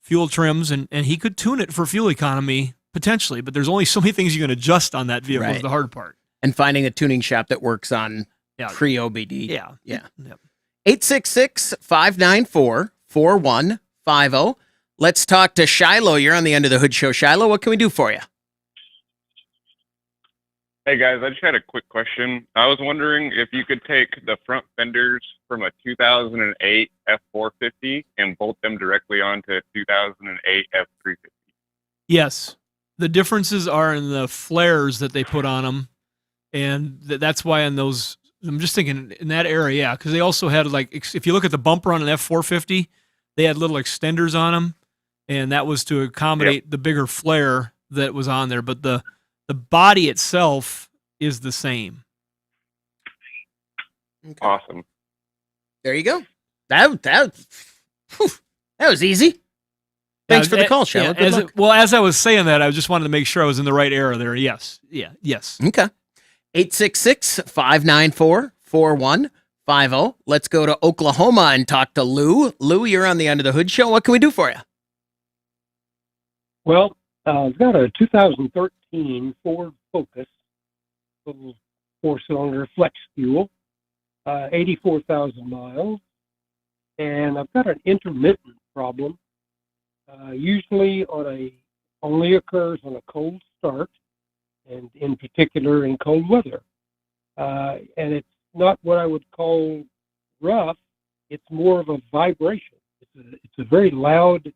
fuel trims, and he could tune it for fuel economy potentially. But there's only so many things you can adjust on that vehicle. Is the hard part. And finding a tuning shop that works on pre-OBD. Yeah. Yep. 866-594-4150. Let's talk to Shiloh. You're on the Under the Hood show. Shiloh, what can we do for you? Hey guys, I just had a quick question. I was wondering if you could take the front fenders from a 2008 F450 and bolt them directly onto a 2008 F350. Yes. The differences are in the flares that they put on them. And that's why on those, I'm just thinking in that area, because they also had, like, if you look at the bumper on an F450, they had little extenders on them, and that was to accommodate the bigger flare that was on there. But the body itself is the same. Okay. Awesome. There you go. That was easy. Thanks for the call, Shiloh. Good luck. As I was saying that, I just wanted to make sure I was in the right era there. Yes. Yeah. Yes. Okay. 866-594-4150. Let's go to Oklahoma and talk to Lou. Lou, you're on the Under the Hood show. What can we do for you? Well, I've got a 2013 Ford Focus, little four-cylinder flex fuel, 84,000 miles, and I've got an intermittent problem. Usually only occurs on a cold start, and in particular in cold weather. And it's not what I would call rough. It's more of a vibration. It's a very loud.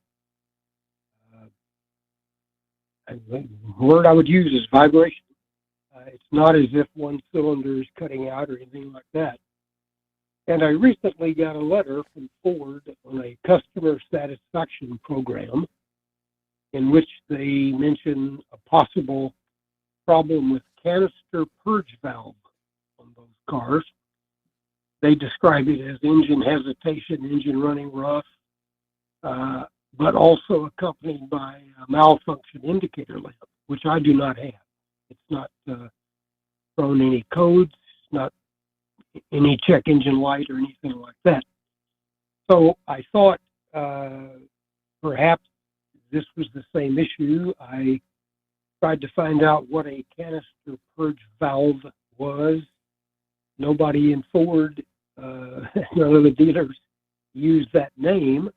The word I would use is vibration. It's not as if one cylinder is cutting out or anything like that. And I recently got a letter from Ford on a customer satisfaction program in which they mention a possible problem with canister purge valve on those cars. They describe it as engine hesitation, engine running rough, but also accompanied by a malfunction indicator lamp, which I do not have. It's not thrown any codes, it's not any check engine light or anything like that. So I thought perhaps this was the same issue. I tried to find out what a canister purge valve was. Nobody in Ford, none of the dealers use that name.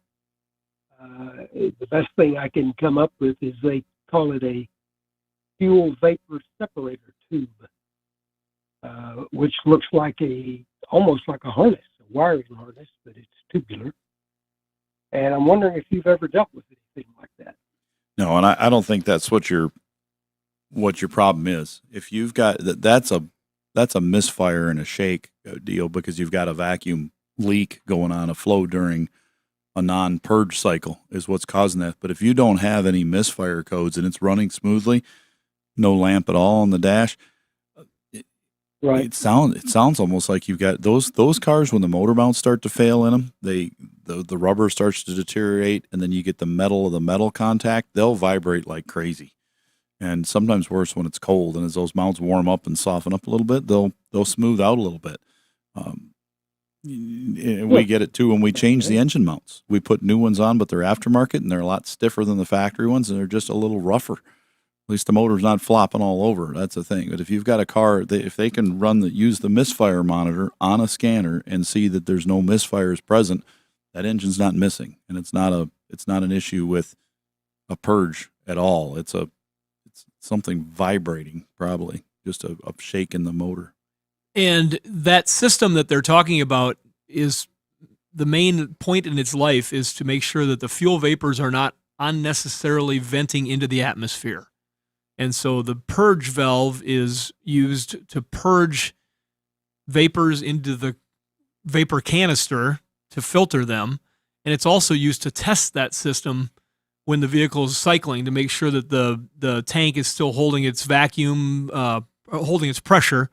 The best thing I can come up with is they call it a fuel vapor separator tube, which looks like almost like a harness, a wiring harness, but it's tubular. And I'm wondering if you've ever dealt with anything like that. No, and I don't think that's what your problem is. If you've got that's a misfire and a shake deal because you've got a vacuum leak going on, a flow during a non-purge cycle is what's causing that. But if you don't have any misfire codes and it's running smoothly, no lamp at all on the dash, right? It sounds almost like you've got those cars when the motor mounts start to fail in them. The rubber starts to deteriorate, and then you get the metal of the metal contact. They'll vibrate like crazy, and sometimes worse when it's cold. And as those mounts warm up and soften up a little bit, they'll smooth out a little bit. We get it too when we change the engine mounts. We put new ones on, but they're aftermarket and they're a lot stiffer than the factory ones, and they're just a little rougher. At least the motor's not flopping all over. That's the thing. But if you've got a car, if they can use the misfire monitor on a scanner and see that there's no misfires present, that engine's not missing, and it's not an issue with a purge at all. It's something vibrating, probably just a shake in the motor. And that system that they're talking about is the main point in its life is to make sure that the fuel vapors are not unnecessarily venting into the atmosphere. And so the purge valve is used to purge vapors into the vapor canister to filter them. And it's also used to test that system when the vehicle is cycling to make sure that the tank is still holding its vacuum, holding its pressure.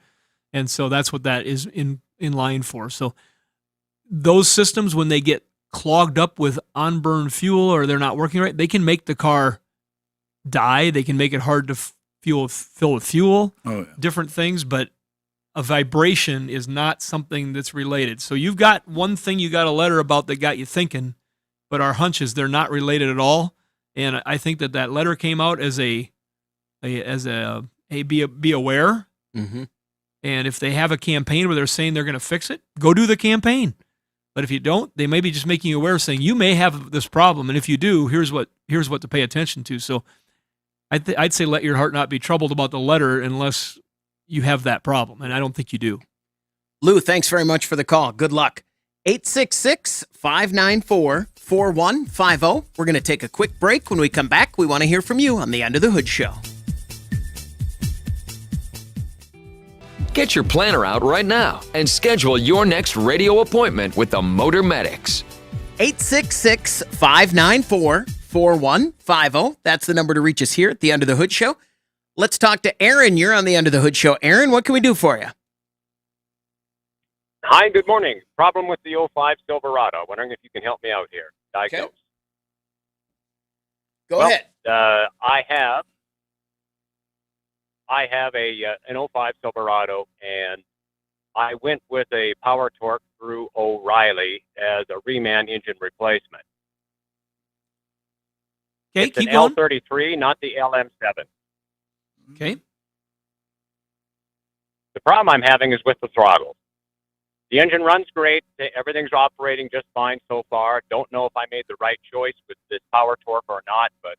And so that's what that is in line for. So those systems, when they get clogged up with on-burn fuel or they're not working right, they can make the car die. They can make it hard to fill with fuel, different things, but a vibration is not something that's related. So you've got one thing you got a letter about that got you thinking, but our hunch is they're not related at all. And I think that letter came out as be aware. Mm-hmm. And if they have a campaign where they're saying they're going to fix it, go do the campaign. But if you don't, they may be just making you aware, saying you may have this problem, and if you do, here's what to pay attention to. So I'd say let your heart not be troubled about the letter unless you have that problem, and I don't think you do. Lou, thanks very much for the call. Good luck. 866-594-4150. We're going to take a quick break. When we come back, we want to hear from you on the Under the Hood Show. Get your planner out right now and schedule your next radio appointment with the Motor Medics. 866-594-4150. That's the number to reach us here at the Under the Hood Show. Let's talk to Aaron. You're on the Under the Hood Show. Aaron, what can we do for you? Hi, good morning. Problem with the 05 Silverado. Wondering if you can help me out here. Diagnose. Okay. Go ahead. I have an 05 Silverado, and I went with a Power Torque through O'Reilly as a reman engine replacement. Okay, it's an keep going. L33, not the LM7. Okay. The problem I'm having is with the throttle. The engine runs great. Everything's operating just fine so far. Don't know if I made the right choice with this power torque or not, but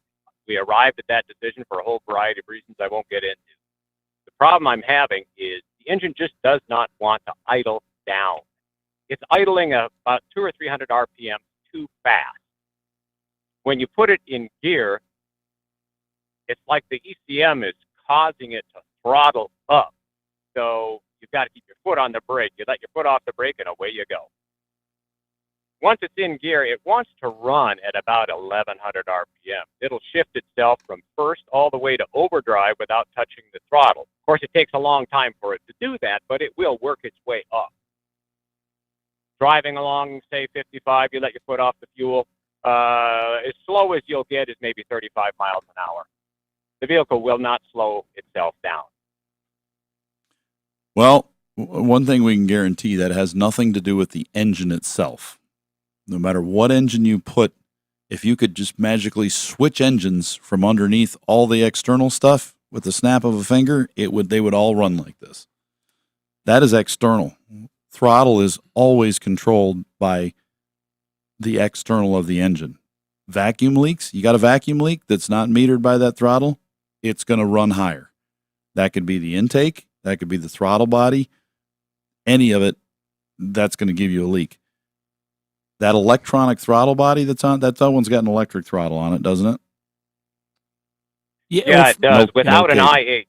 we arrived at that decision for a whole variety of reasons I won't get into. The problem I'm having is the engine just does not want to idle down. It's idling about 200 or 300 RPM too fast. When you put it in gear, it's like the ECM is causing it to throttle up. So you've got to keep your foot on the brake. You let your foot off the brake and away you go. Once it's in gear, it wants to run at about 1100 RPM. It'll shift itself from first all the way to overdrive without touching the throttle. Of course, it takes a long time for it to do that, but it will work its way up. Driving along, say 55, you let your foot off the fuel. As slow as you'll get is maybe 35 miles an hour. The vehicle will not slow itself down. Well, one thing we can guarantee, that has nothing to do with the engine itself. No matter what engine you put, if you could just magically switch engines from underneath all the external stuff with the snap of a finger, they would all run like this. That is external. Throttle is always controlled by the external of the engine. Vacuum leaks, you got a vacuum leak that's not metered by that throttle, it's going to run higher. That could be the intake, that could be the throttle body, any of it, that's going to give you a leak. That electronic throttle body that's that one's got an electric throttle on it, doesn't it? Yeah, it does, without an IAC.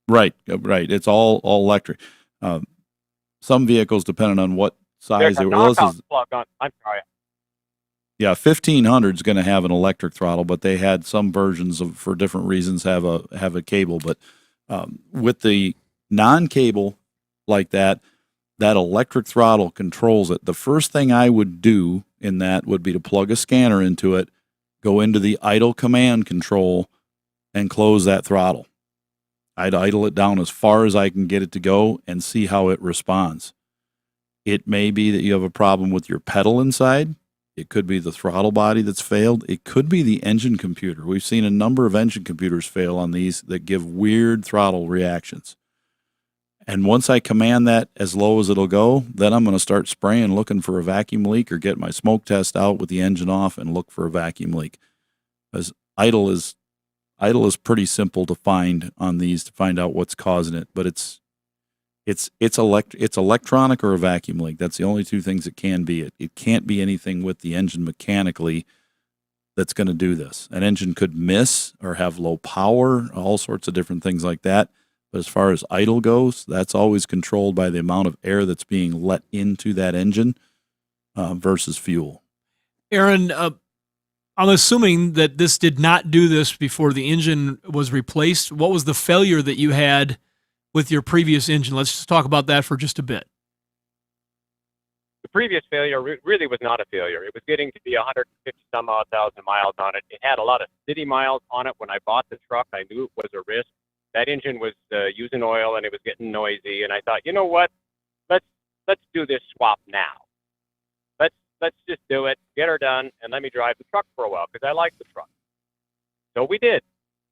Right. It's all electric. Some vehicles, depending on what size There's a it was. plug on. I'm sorry. Yeah, 1500 is going to have an electric throttle, but they had some versions for different reasons have a cable. But with the non-cable like that electric throttle controls it. The first thing I would do in that would be to plug a scanner into it, go into the idle command control, and close that throttle. I'd idle it down as far as I can get it to go and see how it responds. It may be that you have a problem with your pedal inside. It could be the throttle body that's failed. It could be the engine computer. We've seen a number of engine computers fail on these that give weird throttle reactions. And once I command that as low as it'll go, then I'm going to start spraying, looking for a vacuum leak, or get my smoke test out with the engine off and look for a vacuum leak. Because idle is pretty simple to find on these, to find out what's causing it. But it's electronic or a vacuum leak. That's the only two things it can be. It can't be anything with the engine mechanically that's going to do this. An engine could miss or have low power, all sorts of different things like that. But as far as idle goes, that's always controlled by the amount of air that's being let into that engine versus fuel. Aaron, I'm assuming that this did not do this before the engine was replaced. What was the failure that you had with your previous engine? Let's just talk about that for just a bit. The previous failure really was not a failure. It was getting to be 150 some odd thousand miles on it. It had a lot of city miles on it. When I bought the truck, I knew it was a risk. That engine was using oil and it was getting noisy. And I thought, you know what? Let's do this swap now. Let's just do it, get her done, and let me drive the truck for a while because I like the truck. So we did.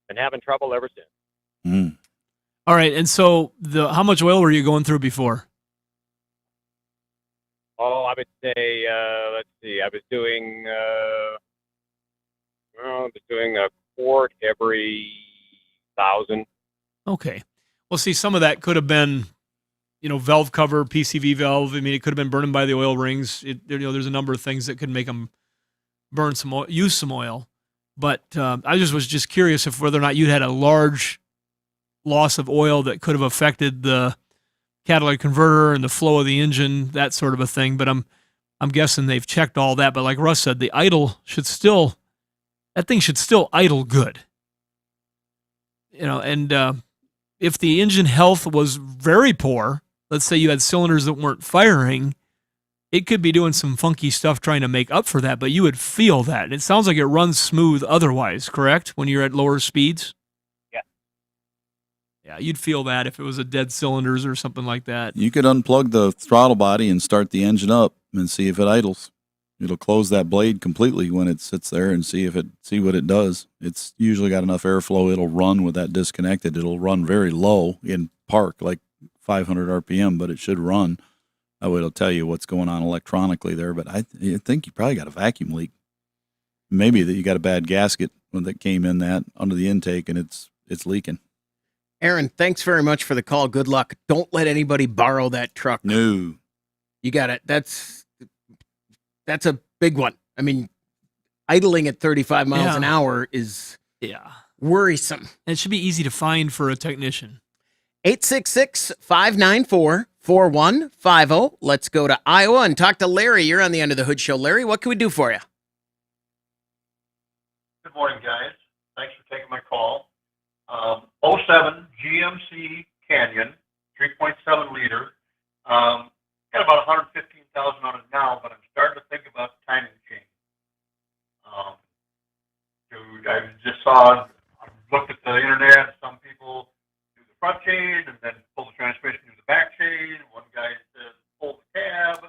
Been having trouble ever since. Mm. All right, and so how much oil were you going through before? Oh, I would say, let's see, I was doing a quart every 1,000. Okay. Well, see, some of that could have been, valve cover, PCV valve. I mean, it could have been burning by the oil rings. There's a number of things that could make them burn some oil, use some oil. But I was just curious if whether or not you'd had a large loss of oil that could have affected the catalytic converter and the flow of the engine, that sort of a thing. But I'm guessing they've checked all that. But like Russ said, the idle that thing should still idle good. And if the engine health was very poor, let's say you had cylinders that weren't firing, it could be doing some funky stuff trying to make up for that, but you would feel that. And it sounds like it runs smooth otherwise, correct? When you're at lower speeds? Yeah. Yeah, you'd feel that if it was a dead cylinders or something like that. You could unplug the throttle body and start the engine up and see if it idles. It'll close that blade completely when it sits there and see what it does. It's usually got enough airflow. It'll run with that disconnected. It'll run very low in park, like 500 RPM, but it should run. That way it'll tell you what's going on electronically there. But I think you probably got a vacuum leak. Maybe that you got a bad gasket that came in that under the intake and it's leaking. Aaron, thanks very much for the call. Good luck. Don't let anybody borrow that truck. No. You got it. That's a big one. I mean, idling at 35 miles an hour is worrisome. And it should be easy to find for a technician. 866-594-4150. Let's go to Iowa and talk to Larry. You're on the Under the Hood Show. Larry, what can we do for you? Good morning, guys. Thanks for taking my call. 07 GMC Canyon, 3.7 liter. Got about 115,000 on it now, but I'm starting to think about timing change. I just I looked at the internet. Some people do the front chain and then pull the transmission, do the back chain. One guy says pull the cab.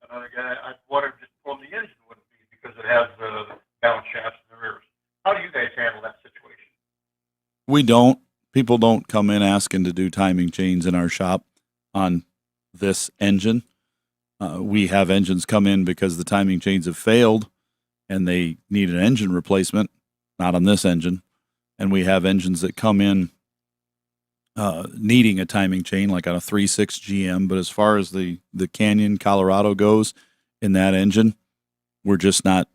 Another guy, I wondered just pulling the engine wouldn't be because it has the balance shafts and the rears. How do you guys handle that situation? We don't. People don't come in asking to do timing chains in our shop on this engine. We have engines come in because the timing chains have failed and they need an engine replacement, not on this engine. And we have engines that come in needing a timing chain, like on a 3.6 GM. But as far as the Canyon Colorado goes in that engine, we're just not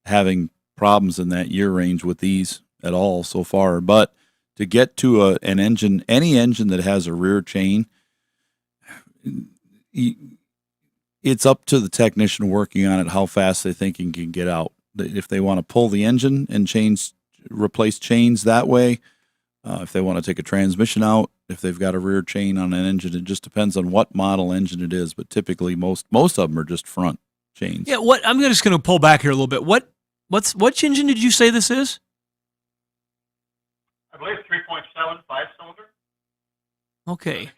having problems in that year range with these at all so far. But to get to an engine, any engine that has a rear chain, it's up to the technician working on it how fast they think he can get out. If they want to pull the engine and replace chains that way, if they want to take a transmission out, if they've got a rear chain on an engine, it just depends on what model engine it is. But typically, most of them are just front chains. Yeah. I'm just going to pull back here a little bit. What engine did you say this is? I believe 3.7, 5-cylinder. Okay.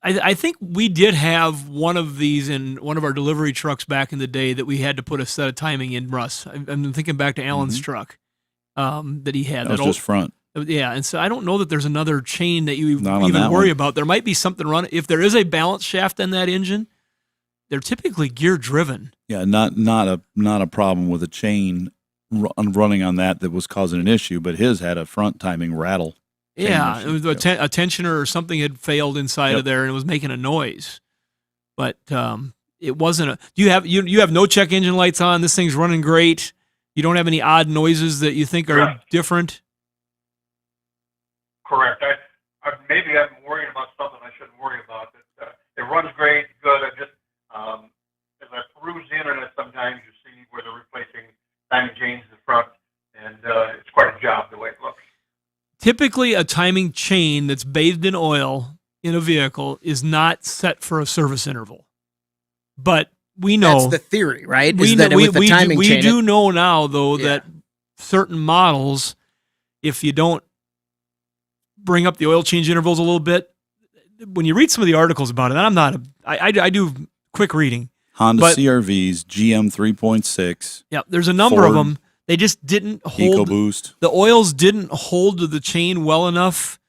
I think we did have one of these in one of our delivery trucks back in the day that we had to put a set of timing in, Russ. I'm thinking back to Alan's truck that he had. That was just front. Yeah, and so I don't know that there's another chain that you even worry about. There might be something running. If there is a balance shaft in that engine, they're typically gear driven. Yeah, not a problem with a chain running on that was causing an issue, but his had a front timing rattle. Yeah, it was a tensioner or something had failed inside of there and it was making a noise. But it wasn't you have no check engine lights on. This thing's running great. You don't have any odd noises that you think are different. Correct. Maybe I'm worrying about something I shouldn't worry about. It runs great, good. I just as I peruse the internet, sometimes you see where they're replacing timing chains in the front, and it's quite a job the way it looks. Typically, a timing chain that's bathed in oil in a vehicle is not set for a service interval. But we know that's the theory, right? We do know now, though, that certain models, if you don't bring up the oil change intervals a little bit, when you read some of the articles about it, and I do quick reading. Honda CRVs, GM 3.6. Yeah, there's a number of them. They just didn't hold. EcoBoost. The oils didn't hold to the chain well enough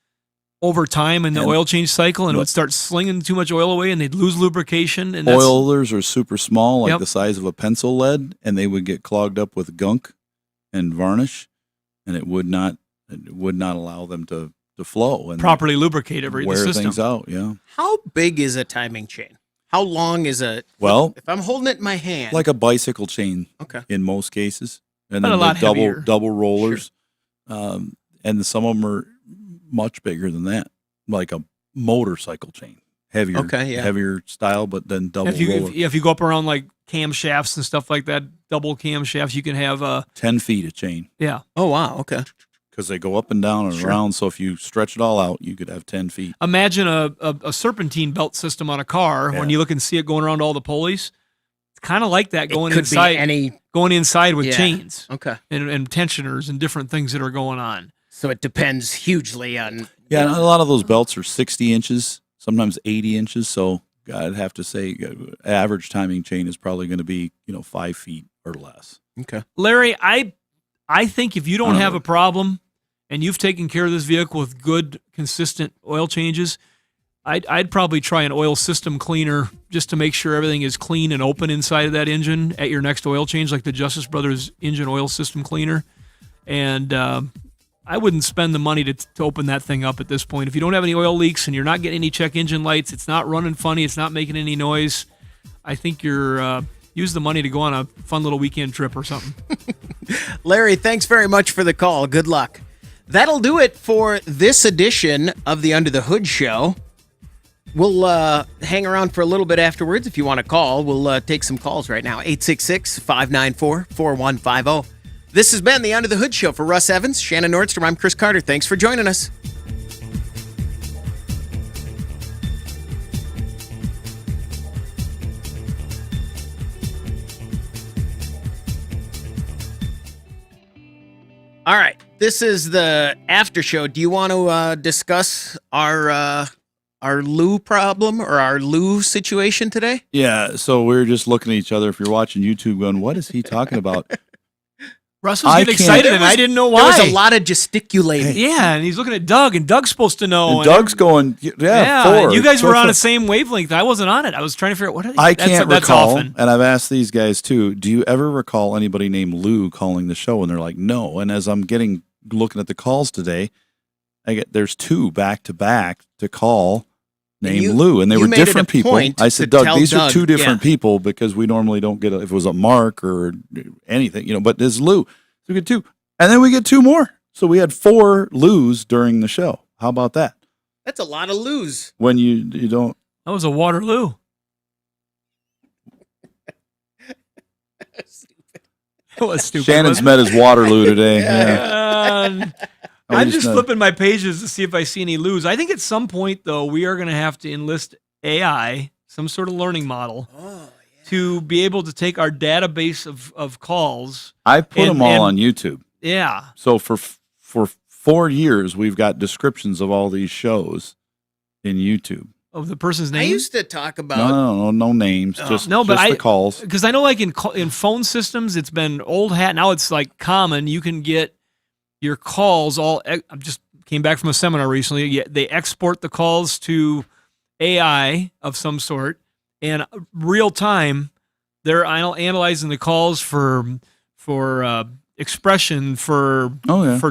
over time in the oil change cycle, and it would start slinging too much oil away, and they'd lose lubrication. And oilers are super small, like the size of a pencil lead, and they would get clogged up with gunk and varnish, and it would not allow them to flow and properly lubricate the system. Things out. Yeah. How big is a timing chain? How long is it? Well, if I'm holding it in my hand, like a bicycle chain. Okay. In most cases. And but then a lot double rollers, and some of them are much bigger than that, like a motorcycle chain, heavier style, but then double roller. If you go up around like camshafts and stuff like that, double camshafts, you can have 10 feet of chain. Yeah. Oh wow. Okay. Because they go up and down and around, so if you stretch it all out, you could have 10 feet. Imagine a serpentine belt system on a car when you look and see it going around all the pulleys. It's kind of like that going inside with chains, and tensioners and different things that are going on. So it depends hugely on. Yeah, and a lot of those belts are 60 inches, sometimes 80 inches. So I'd have to say average timing chain is probably going to be 5 feet or less. Okay, Larry, I think if you don't have a problem and you've taken care of this vehicle with good, consistent oil changes, I'd probably try an oil system cleaner just to make sure everything is clean and open inside of that engine at your next oil change, like the Justice Brothers engine oil system cleaner. And I wouldn't spend the money to open that thing up at this point. If you don't have any oil leaks and you're not getting any check engine lights, it's not running funny, it's not making any noise, I think you're use the money to go on a fun little weekend trip or something. Larry, thanks very much for the call. Good luck. That'll do it for this edition of the Under the Hood Show. We'll hang around for a little bit afterwards if you want to call. We'll take some calls right now. 866-594-4150. This has been the Under the Hood Show for Russ Evans, Shannon Nordstrom. I'm Chris Carter. Thanks for joining us. All right. This is the after show. Do you want to discuss our loo problem or our loo situation today? Yeah, so we're just looking at each other. If you're watching YouTube going, what is he talking about? Russ was getting excited, and I didn't know why. There was a lot of gesticulating. Yeah, and he's looking at Doug, and Doug's supposed to know. And Doug's going, and you guys were on the same wavelength. I wasn't on it. I was trying to figure out what are these? I can't that's recall, often. and I've asked these guys too, do you ever recall anybody named Lou calling the show? And they're like, no. And as I'm looking at the calls today, there's 2 back-to-back to call named Lou, and they were different people. I said, Doug, these are 2 different people because we normally don't get if it was a Mark or anything, but there's Lou. So we get 2. And then we get 2 more. So we had 4 Lou's during the show. How about that? That's a lot of Lou's. When you don't. That was a Waterloo. That was stupid. Shannon's met his Waterloo today. I'm just flipping my pages to see if I see any Lou's. I think at some point, though, we are going to have to enlist AI, some sort of learning model, to be able to take our database of calls. I put them all on YouTube. Yeah. So for 4 years, we've got descriptions of all these shows in YouTube. Of the person's name? I used to talk about... No names, just the calls. Because I know like in phone systems, it's been old hat. Now it's like common. You can get your calls all... I just came back from a seminar recently. They export the calls to AI of some sort. And real time, they're analyzing the calls for expression, for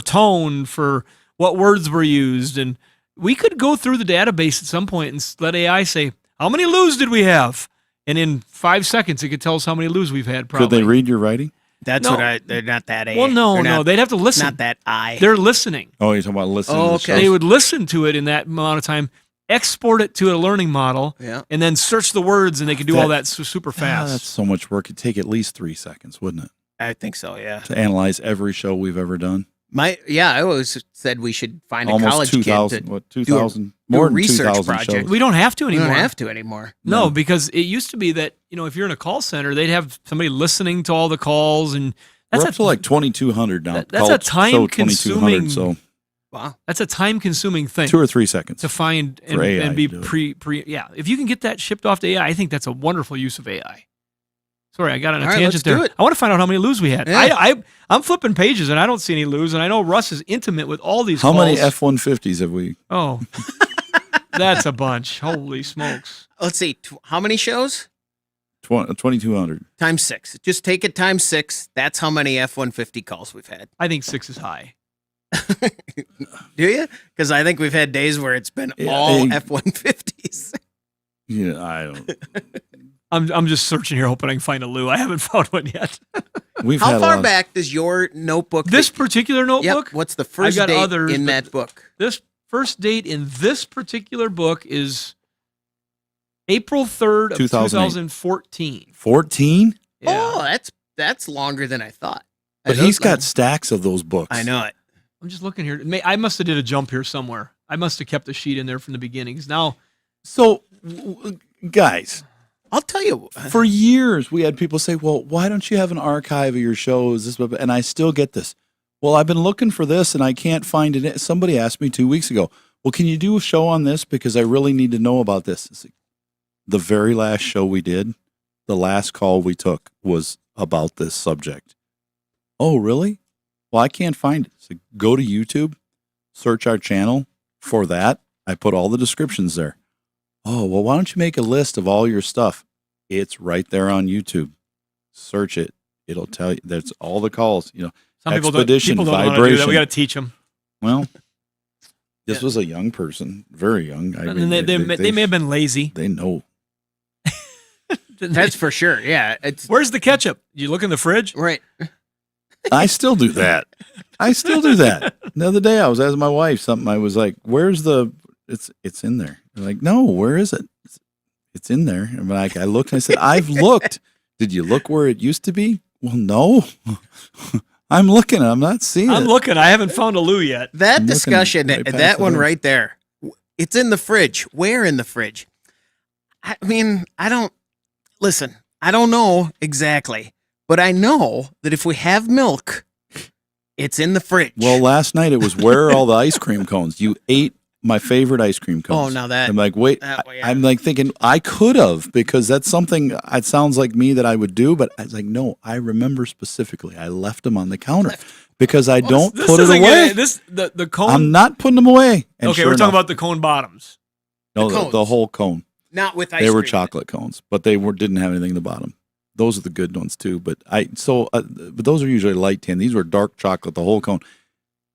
tone, for what words were used, and we could go through the database at some point and let AI say, "How many Lou's did we have?" And in 5 seconds, it could tell us how many Lou's we've had. Probably. Could they read your writing? That's they're not that AI. Well, no, they'd have to listen. Not that I. They're listening. Oh, you're talking about listening. Oh, okay. They would listen to it in that amount of time. Export it to a learning model, and then search the words, and they could do all that super fast. That's so much work. It'd take at least 3 seconds, wouldn't it? I think so, yeah. To analyze every show we've ever done. I always said we should find Almost a college 2,000, kid to what, 2,000, do more a than research 2,000 project. shows. We don't have to anymore. We don't have to anymore. No, because it used to be that, if you're in a call center, they'd have somebody listening to all the calls, and we're up to like 2,200 now. That's a time-consuming. So wow, that's a time-consuming thing. 2 or 3 seconds to find and be pre. Yeah, if you can get that shipped off to AI, I think that's a wonderful use of AI. Sorry, I got on a tangent there. I want to find out how many Lou's we had. Yeah. I'm flipping pages and I don't see any Lou's, and I know Russ is intimate with all these. How calls. many F-150s have we? Oh, that's a bunch. Holy smokes! Let's see. How many shows? 2,200 times 6. Just take it times 6. That's how many F-150 calls we've had. I think 6 is high. Do you? Because I think we've had days where it's been all F-150s. Yeah, I don't. I'm just searching here, hoping I can find a Lou. I haven't found one yet. How far back does your notebook? This particular notebook? Yep. What's the first date others, in that book? This first date in this particular book is April 3rd of 2014. 14? Yeah. Oh, that's longer than I thought. But he's got stacks of those books. I know it. I'm just looking here. I must have did a jump here somewhere. I must have kept a sheet in there from the beginnings. Now, so guys, I'll tell you. For years, we had people say, well, why don't you have an archive of your shows? And I still get this. Well, I've been looking for this and I can't find it. Somebody asked me 2 weeks ago, well, can you do a show on this? Because I really need to know about this. It's like, the very last show we did, the last call we took was about this subject. Oh, really? Well, I can't find it. So go to YouTube, search our channel for that. I put all the descriptions there. Oh, well, why don't you make a list of all your stuff? It's right there on YouTube. Search it. It'll tell you. That's all the calls. You know, Some expedition, people don't know how to do vibration. that. We got to teach them. Well, this was a young person, very young. I mean, They may have been lazy. They know. That's for sure. Yeah. Where's the ketchup? You look in the fridge? Right. I still do that. The other day I was asking my wife something. I was like, where's the, it's in there. I'm like, no, where is it? It's in there. And I looked and I said, I've looked. Did you look where it used to be? Well, no. I'm looking. I'm not seeing it. I'm looking. I haven't found a loo yet. That discussion, that one right there, it's in the fridge. Where in the fridge? I mean, I don't know exactly, but I know that if we have milk, it's in the fridge. Well, last night it was, where are all the ice cream cones? You ate my favorite ice cream cones. Oh, now that. I'm like, wait, I'm like thinking I could have, because that's something, it sounds like me that I would do, but I was like, no, I remember specifically. I left them on the counter because I don't put it away. The cone. I'm not putting them away. And okay, sure we're talking enough, about the cone bottoms. no, the whole cone. Not with ice They were cream. chocolate cones, but they didn't have anything in the bottom. Those are the good ones too. But but those are usually light tan. These were dark chocolate, the whole cone.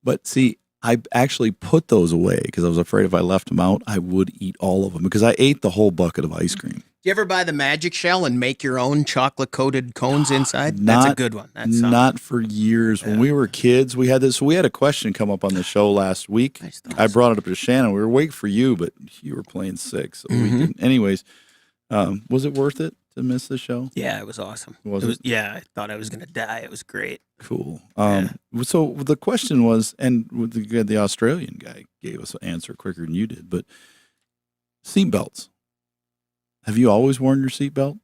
But see, I actually put those away because I was afraid if I left them out, I would eat all of them, because I ate the whole bucket of ice cream. Do you ever buy the magic shell and make your own chocolate-coated cones inside? That's a good one. That's not for years. When we were kids, we had this. So we had a question come up on the show last week. I brought it up to Shannon. We were waiting for you, but you were playing sick, so we didn't. Anyways, was it worth it to miss the show? Yeah, it was awesome. Was it? Yeah, I thought I was going to die. It was great. Cool. So the question was, and the Australian guy gave us an answer quicker than you did, but seatbelts. Have you always worn your seatbelt?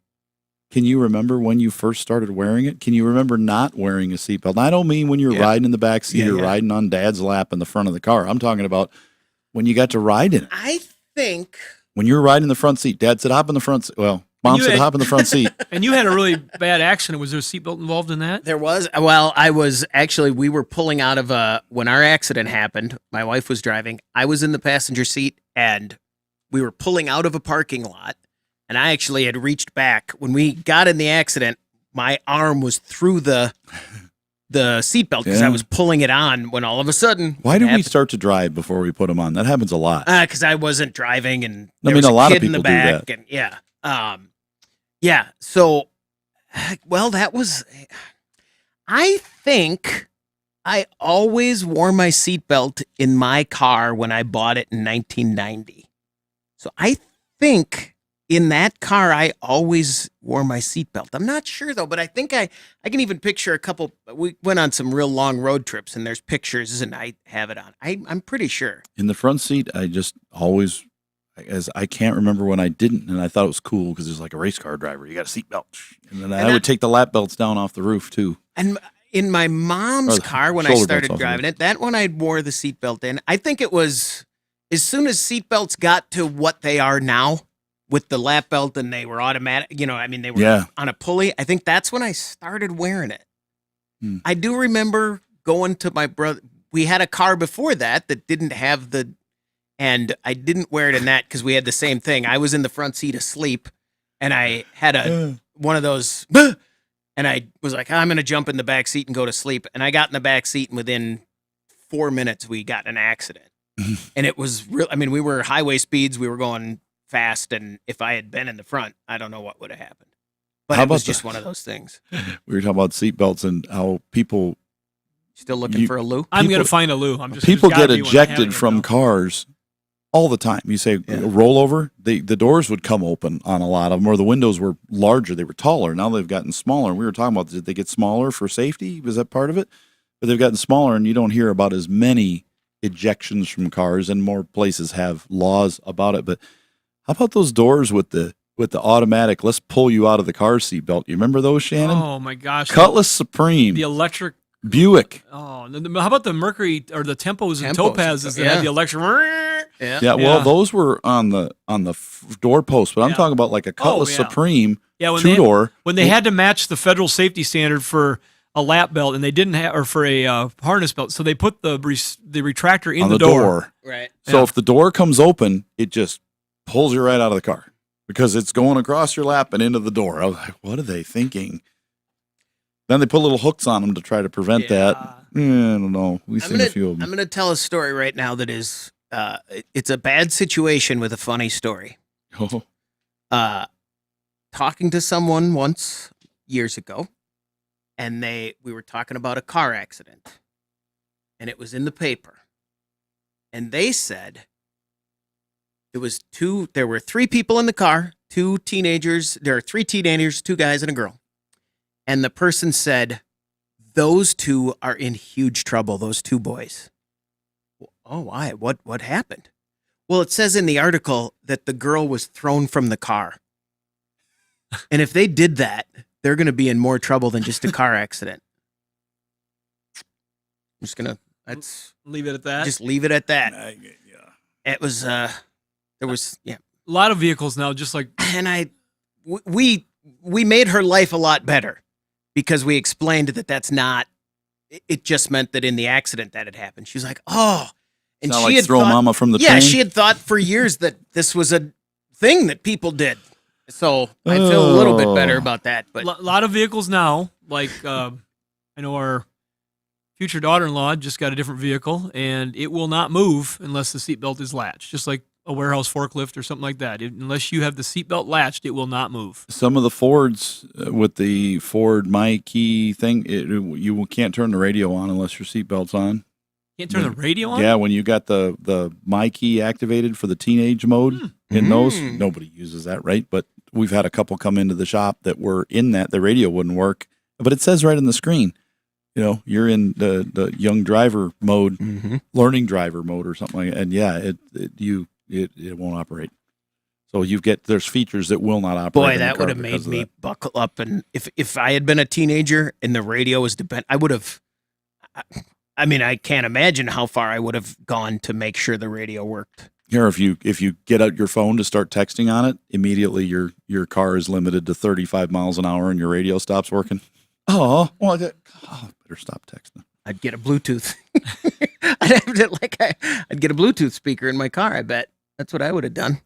Can you remember when you first started wearing it? Can you remember not wearing a seatbelt? And I don't mean when you're riding in the back seat or riding on Dad's lap in the front of the car. I'm talking about when you got to ride in it. I think When you were riding in the front seat, Dad said, hop in the front seat. Well, Mom said, hop in the front seat. And you had a really bad accident. Was there a seatbelt involved in that? there was. Well, we were pulling out of when our accident happened, my wife was driving. I was in the passenger seat, and we were pulling out of a parking lot. And I actually had reached back. When we got in the accident, my arm was through the seatbelt because I was pulling it on when all of a sudden. Why did we start to drive before we put them on? That happens a lot. Because I wasn't driving, and there I mean, was a lot kid of in the people do back, that. and So, well, that was. I think I always wore my seatbelt in my car when I bought it in 1990. So I think in that car, I always wore my seatbelt. I'm not sure, though, but I think I can even picture a couple. We went on some real long road trips, and there's pictures, and I have it on. I'm pretty sure. In the front seat, I just always, as I can't remember when I didn't, and I thought it was cool because there's like a race car driver. You got a seatbelt. And then I would take the lap belts down off the roof, too. And in my mom's car, when I shoulder started belts off the driving roof. it, that one I wore the seatbelt in. I think it was as soon as seatbelts got to what they are now with the lap belt and they were automatic, they were on a pulley. I think that's when I started wearing it. I do remember going to my brother. We had a car before that didn't have and I didn't wear it in that because we had the same thing. I was in the front seat asleep, and I had one of those, and I was like, I'm going to jump in the back seat and go to sleep. And I got in the back seat, and within 4 minutes, we got in an accident. And it was real. I mean, we were highway speeds. We were going fast. And if I had been in the front, I don't know what would have happened. But it was just one of those things. We were talking about seatbelts and how people. Still looking for a loo? I'm going to find a loo. People get ejected from cars all the time. You say roll over, the doors would come open on a lot of them, or the windows were larger. They were taller. Now they've gotten smaller. And we were talking about, did they get smaller for safety? Was that part of it? But they've gotten smaller, and you don't hear about as many ejections from cars, and more places have laws about it. But how about those doors with the automatic, let's pull you out of the car seat belt? You remember those, Shannon? Oh, my gosh. Cutlass Supreme. The electric. Buick. Oh, how about the Mercury or the Tempos and Topazes that had the electric? Yeah. Well, those were on the doorpost, but I'm talking about like a Cutlass Supreme two-door. When they had to match the federal safety standard for a lap belt, and they didn't have, or for a harness belt, so they put the retractor in on the door. Right. So if the door comes open, it just pulls you right out of the car because it's going across your lap and into the door. I was like, what are they thinking? Then they put little hooks on them to try to prevent that. I don't know. We've seen a few of them. I'm going to tell a story right now that is, it's a bad situation with a funny story. Oh. Talking to someone once years ago, and we were talking about a car accident, and it was in the paper, and they said there were 3 people in the car, 2 teenagers. There are 3 teenagers, 2 guys and a girl. And the person said, those 2 are in huge trouble, those 2 boys. Oh, why? What happened? Well, it says in the article that the girl was thrown from the car. And if they did that, they're going to be in more trouble than just a car accident. I'm just going to leave it at that. Just leave it at that. It was, there was, a lot of vehicles now, just like. And we made her life a lot better because we explained that that's not, it just meant that in the accident that had happened. She was like, oh. And it's not she like had throw thought, mama from the yeah, train. she had thought for years that this was a thing that people did. So I feel a little bit better about that. But a lot of vehicles now, like I know our future daughter-in-law just got a different vehicle, and it will not move unless the seatbelt is latched, just like a warehouse forklift or something like that. Unless you have the seatbelt latched, it will not move. Some of the Fords with the Ford My Key thing, you can't turn the radio on unless your seatbelt's on. Can't turn the radio on? Yeah, when you got the My Key activated for the teenage mode in those, nobody uses that, right? But we've had a couple come into the shop that were in that. The radio wouldn't work, but it says right on the screen, you're in the young driver mode, learning driver mode or something like that. And yeah, it won't operate. So there's features that will not operate. Boy, that would have made me buckle up. And if I had been a teenager and the radio was I would have. I mean, I can't imagine how far I would have gone to make sure the radio worked. Here, if you get out your phone to start texting on it, immediately your car is limited to 35 miles an hour and your radio stops working. Oh, well, better stop texting. I'd get a Bluetooth. I'd get a Bluetooth speaker in my car. I bet that's what I would have done.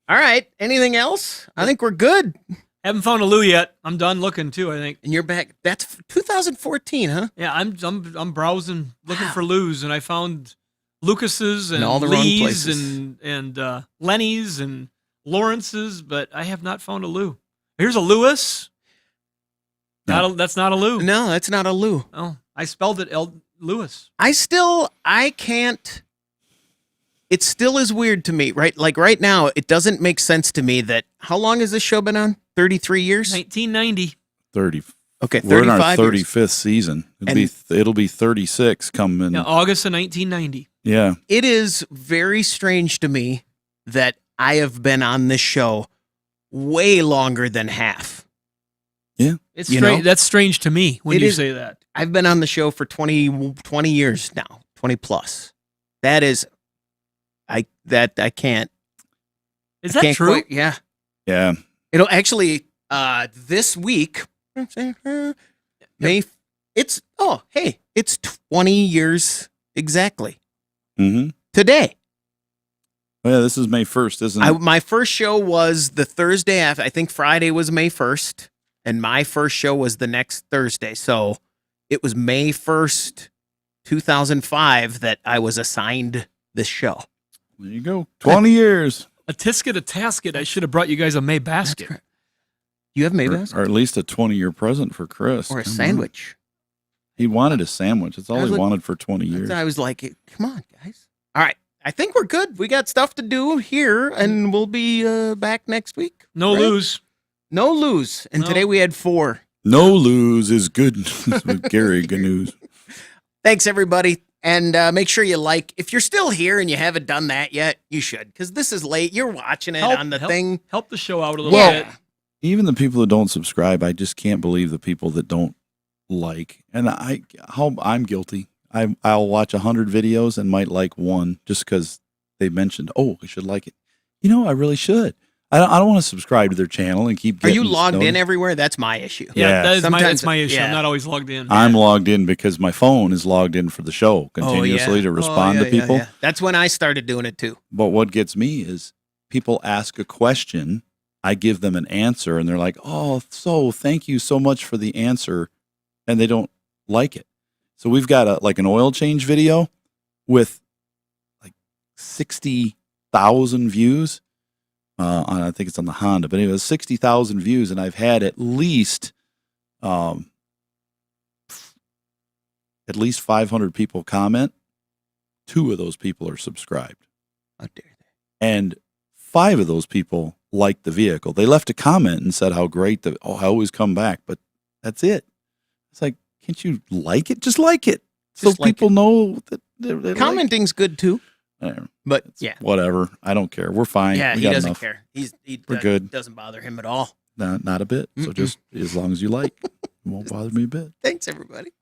All right. Anything else? I think we're good. Haven't found a Lou yet. I'm done looking too, I think. And you're back. That's 2014, huh? Yeah, I'm browsing, looking for Lou's, and I found Lucas's and all the wrong Lee's places. and Lenny's and Lawrence's, but I have not found a Lou. Here's a Lewis. That's not a Lou. No, that's not a Lou. Oh, I spelled it Lewis. I can't. It still is weird to me, right? Like right now, it doesn't make sense to me that, how long has this show been on? 33 years? 1990. 30. Okay, 35 We're in our years. 35th season. It'll be 36 coming. Yeah, August of 1990. Yeah. It is very strange to me that I have been on this show way longer than half. Yeah. It's strange. That's strange to me when you say that. I've been on the show for 20 years now, 20 plus. That is, I can't. Is that true? Yeah. Yeah. It'll actually, this week, it's 20 years exactly. Mm-hmm. Today. Oh, yeah, this is May 1st, isn't it? My first show was the Thursday after. I think Friday was May 1st, and my first show was the next Thursday. So it was May 1st, 2005 that I was assigned this show. There you go. 20 years. A tisket, a tasket. I should have brought you guys a May basket. You have May basket? Or at least a 20-year present for Chris. Or a Come sandwich. on. He wanted a sandwich. That's all he wanted for 20 years. I was like, come on, guys. All right. I think we're good. We got stuff to do here, and we'll be back next week. No lose. No lose. And today we had 4. No lose is good news with Gary. Good news. Thanks, everybody. And make sure you if you're still here and you haven't done that yet, you should, because this is late. You're watching it on the thing. Help the show out a little bit. Even the people that don't subscribe, I just can't believe the people that don't like. And I'm guilty. I'll watch 100 videos and might like one just because they mentioned, oh, I should like it. You know, I really should. I don't want to subscribe to their channel and keep Are getting you logged in notices. everywhere? That's my issue. Yeah, that's Sometimes- my issue. yeah. I'm not always logged in. I'm logged in because my phone is logged in for the show continuously to respond to people. Yeah. That's when I started doing it too. But what gets me is people ask a question, I give them an answer, and they're like, oh, so thank you so much for the answer, and they don't like it. So we've got an oil change video with like 60,000 views. I think it's on the Honda, but anyway, 60,000 views, and I've had at least 500 people comment. 2 of those people are subscribed. How dare they? And 5 of those people liked the vehicle. They left a comment and said how great I always come back, but that's it. It's like, can't you like it? Just like it. So Just like people know that they Commenting's good too. But It's yeah. whatever. I don't care. We're fine. Yeah, We he got doesn't enough. care. We're good. Doesn't bother him at all. Not a bit. So just as long as you like, it won't bother me a bit. Thanks, everybody.